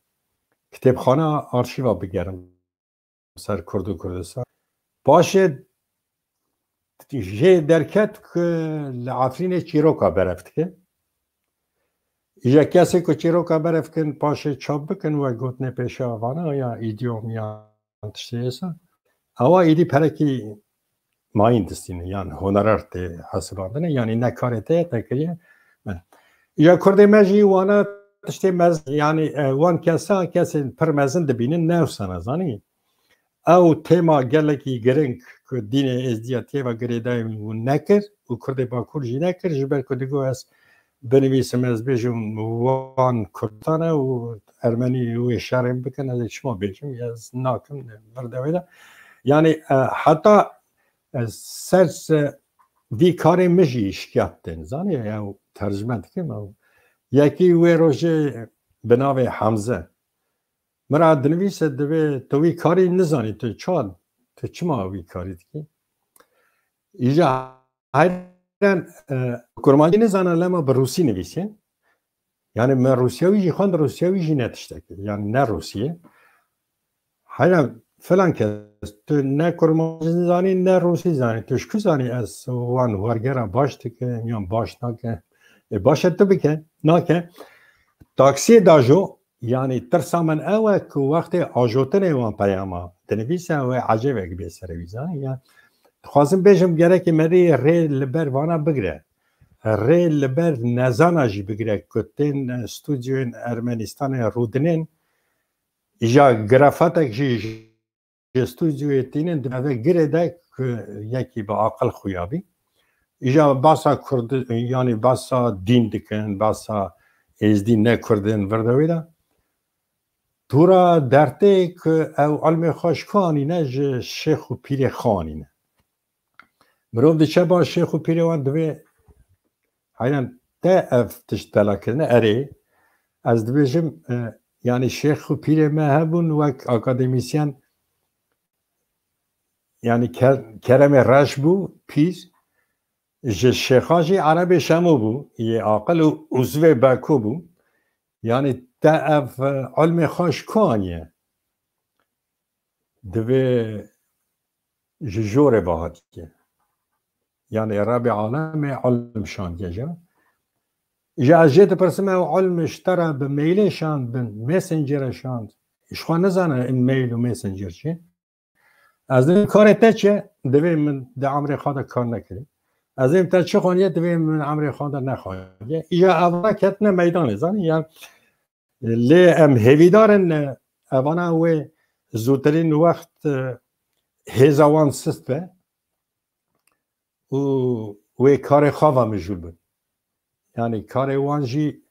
کتابخانه آرشیوا بگرم سر کرد و کردستان باشه جه درکت که لعفرین چیروکا برفت که یا کسی که چیروکا برفت کن باشه چاپ بکن و گوتنه پیش آوانه یا ایدیوم یا تشتیسا اوا ایدی پرکی ماین دستینه یعنی هنرارت حساباندنه یعنی نکارته تکریه یا کرده مجی وانا تشتی مز یعنی وان کسی پر مزن دبینه نوسان ازانی او تیما گلکی گرنگ که دین ازدیاتی و گریدای و نکر و کرده باکور جی نکر جبر که دیگو از بنویسم از بیشم وان کردانه و ارمنی و اشاره بکن از شما بیشم از ناکم بردویده یعنی حتی سرس وی کاری مجی شکایت زانی یا ترجمه کنم یکی وی روشه بناوی حمزه مرا دنویسه دوی تو وی کاری نزانی تو چاد تو چما وی کاری دیگه ایجا هایدن کرمانی نزانه لما به روسی نویسه یعنی من روسیوی جی خواند روسیوی جی نتشته یعنی نه روسیه هایدن فلان که تو نه کرمانی زانی نه روسی زانی توش که زانی از وان ورگره باش که یا باش نکه باشه تو بکن نکه تاکسی داجو یعنی ترسامن اوه که وقت آجوتن وان پیاما تنویسه و عجبه که بیسره ویزانی یا خواستم بیشم گره که مری ری لبر وانا بگره ری لبر نزانا جی بگره کتین استودیوین ارمنستان رودنین ایجا گرافاتک جی استودیوی تینن دموه گره ده که یکی با عقل خویابی ایجا باسا کرد یعنی باسا دین دکن باسا ازدی نکردن وردوی ده تورا درته که او علم خوش کانینه شیخ و پیر خانینه مروف ده چه با شیخ و پیر وان دوی حیان ده افتش دلا کرنه اره از دویجم یعنی شیخ و پیر ما هبون وک اکادمیسیان یعنی کرم رش بو پیز شیخاجی عرب شمو بو یه عاقل و عضو باکو بو یعنی تا علم خوش کانیه دوی جور باهاتیه یعنی رب عالم علم شان جا از جهت پرسمه و علم اشترا به میلشان به مسنجرشان اشخوان نزانه این میل و مسنجر چیه از این کار تا چه دوی من ده عمر خواهد کار نکریم از این تا چه خونیه دوی من عمر خواهد نخواهد یا اولا کتنه میدانه زنی یا لی ام هیویدارن اولا و زودترین وقت هزوان سست به و کار خواه مجول بود یعنی کار وانجی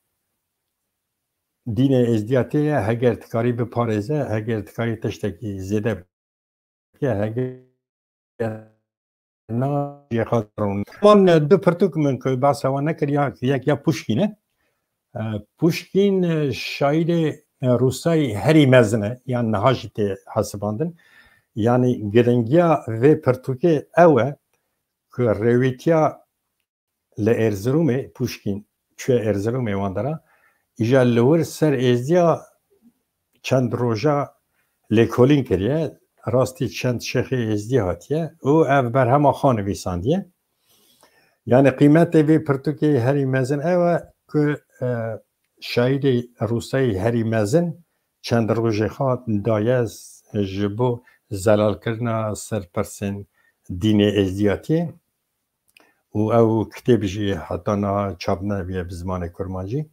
دین ازدیاتی هگر تکاری به پارزه هگر تکاری تشتکی زیده هگر نه یه خاطرون من دو پرتوک من که بحث هوا نکر یا پوشکینه پوشکین شاید روسای هری مزنه یعنی نهاجت حساباندن یعنی گرنگیا و پرتوکه اوه که رویتیا لارزرومه پوشکین چه ارزرومه واندارا ایجا لور سر ازدیا چند روژا لکولین کریه راستی چند شیخ ازدی هاتیه او او بر همه خانه ویساندیه یعنی قیمت وی پرتوکی هری مزن اوه که شاید روسای هری مزن چند روژه خواد دایز جبو زلال کرنا سرپرسن دین ازدیاتیه او کتاب جی حتی نا چاپ نویه بزمان کرمانجی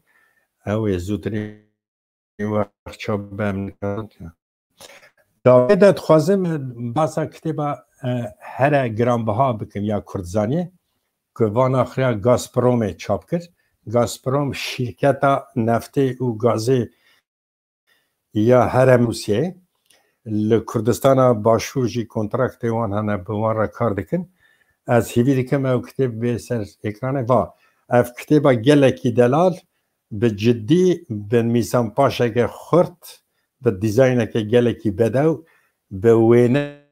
او زودری وقت چاپ بهم نکرد داویدت خوازم باسا کتابا هر گرانبها بکن یا کردزانیه که وان آخریا گازپروم چاپ کرد گازپروم شرکت نفتی و گازی یا هر موسیه لکردستان باشور جی کنترکت وان هنه بوان را کار دکن از هیوی دکم او کتاب به سر اکرانه و اف کتابا گلکی دلال به جدی به میسان پاشه که خورد به دیزاینه که گلکی بدو به وینه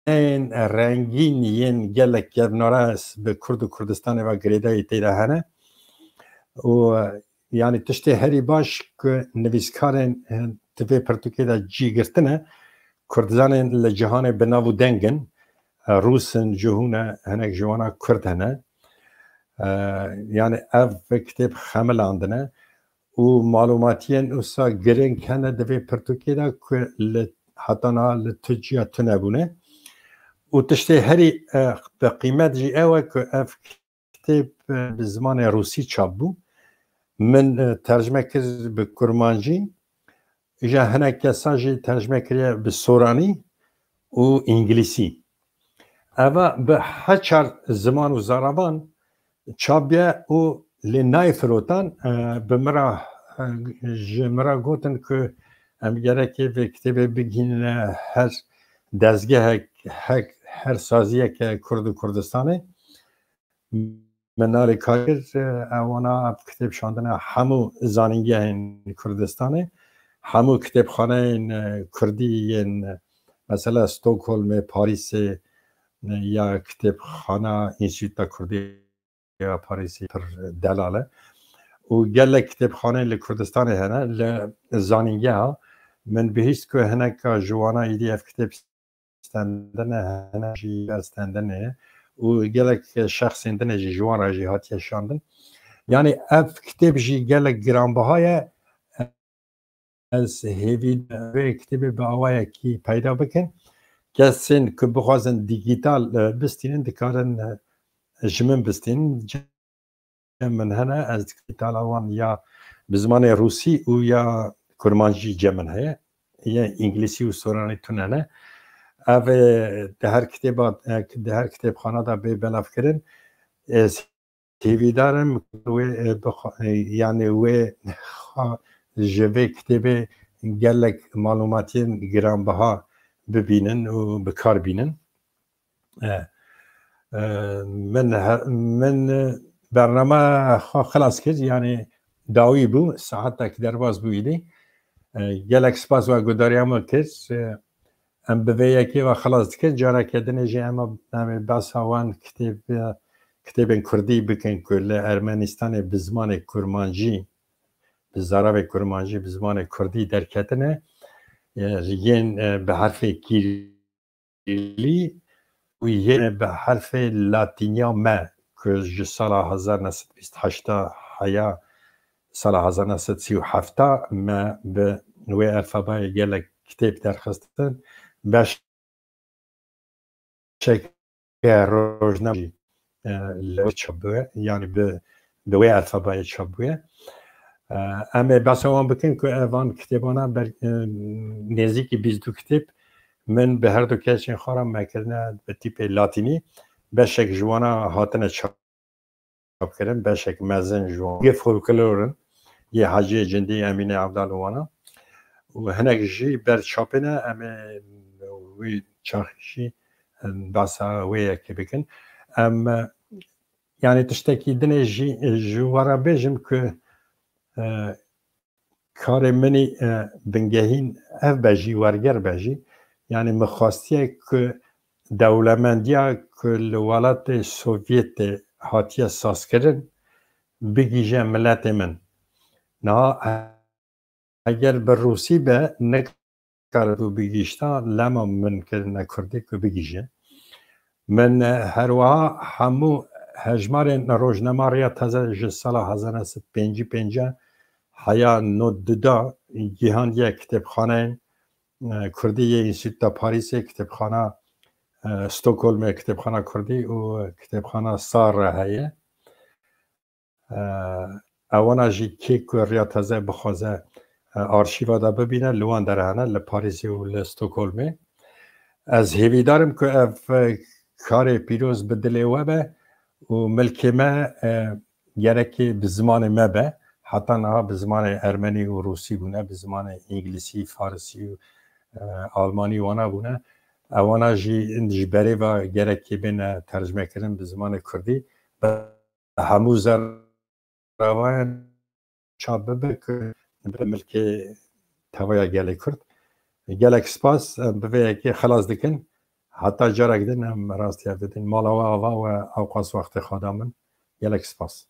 این رنگین ین گلک گرناراس به کرد و کردستان و گریده تیده هنه و یعنی تشتی هری باش که نویسکارن تفی پرتوکی دا جی گرتنه کردزان لجهان بناو دنگن روسن جهونه هنک جوانا کرد هنه یعنی اف کتاب خمل آندنه و معلوماتیان اوسا گرنگ هنه دفی پرتوکی دا که حتی نا لتجیات نبونه و تشتی هری به قیمت جی اوه که اف کتاب بزمان روسی چاپ بو من ترجمه کرد به کرمانجی ایجا هنه کسا جی ترجمه کرد به سورانی و انگلیسی اوه به هچار زمان و زرابان چاپ بیه و لنای فروتان بمرا جمرا گوتن که ام گرکی به کتاب بگین هر دزگه هر سازیه که کردستانه منال کار اوانا کتاب شاندن همو زانینگه کردستانه همو کتاب خانه کردی مثلا استکهلم پاریس یا کتاب خانه انستیتوت کردی یا پاریسی پر دلاله و گله کتاب خانه لکردستان هنه لزانینگه ها من بهیست که هنه که جوانا ایدی اف کتاب استندنه هنه جی استندنه و گله شخص اندنه جی جوان را جی هاتی شاندن یعنی اف کتاب جی گله گرانبهای از هیوید و کتاب به آوائه کی پیدا بکن کسین که بخوازن دیجیتال بستینن دکارن جمن بستین من هنا از دیجیتال آوان یا بزمان روسی و یا کرمانجی جمن هیا یا انگلیسی و سورانی توننه اوه ده هر کتاب خانه دا به بلاف کرن تیوی دارم یعنی و جوه کتاب گلک معلوماتی گرانبها ببینن و بکار بینن من برنامه خلاص کرد یعنی داوی بو ساعت تک درباز بویدی گلک سپاس و گداریم کرد ام به یکی و خلاص کرد جارا کردن جی اما بس هوان کتاب کردی بکن کل ارمنستان بزمان کرمانجی بزراب کرمانجی بزمان کردی در کتنه یین به حرف کیریلی و یین به حرف لاتینیا ما که سال 1928 هیا سال 1937 ما به نوع الفبای گله کتاب درخواستن باش شکل روزنامه چابوه یعنی به نوع الفبای چابوه اما بس آن بکن که اوان کتابانا بر نزدیکی 22 کتاب من به هر دو کشین خورم میکردن به تیپ لاتینی به شکل جوانا هاتن چاپ کردن به شکل مزن جوان یه فولکلورن یه حاجی جندی امین عبدالوانا و هنگ جی بر چاپنه اما وی چاخشی باسا وی که بکن اما یعنی تشتکی دنه جوارا بیجم که کار منی بنگهین اف بجی ورگر بجی یعنی مخواستیه که دولمندیا که لولات سوویت هاتیه ساز کردن بگیجه ملت من نه اگر به روسی به نکردو بگیشتا لما من که نکرده که بگیجه من هروها همو هجمار روزنامه تازه جسال 1955 هیا نوددا جهان یک کتابخانه کردی انستیتوت پاریس کتابخانه استکهلم کتابخانه کردی و کتابخانه سار هیا اوانا جی که ریا تازه بخوازه آرشیوا دا ببینه لوان درهانه لپاریس و لستکهلم از هیوی دارم که کار پیروز بدلی و به و ملک ما گرکی بزمان ما به حتی نه بزمان ارمنی و روسی بونه بزمان انگلیسی فارسی و آلمانی وانا بونه اوانا جی بری و گرکی بین ترجمه کردن بزمان کردی به همو زروان چاپ ببه که به ملک توایا گلی کرد گلک سپاس به یکی خلاص دکن حتی جارک دن هم راستی بدین مالا و آوا و اوقاس وقت خادامن گلک سپاس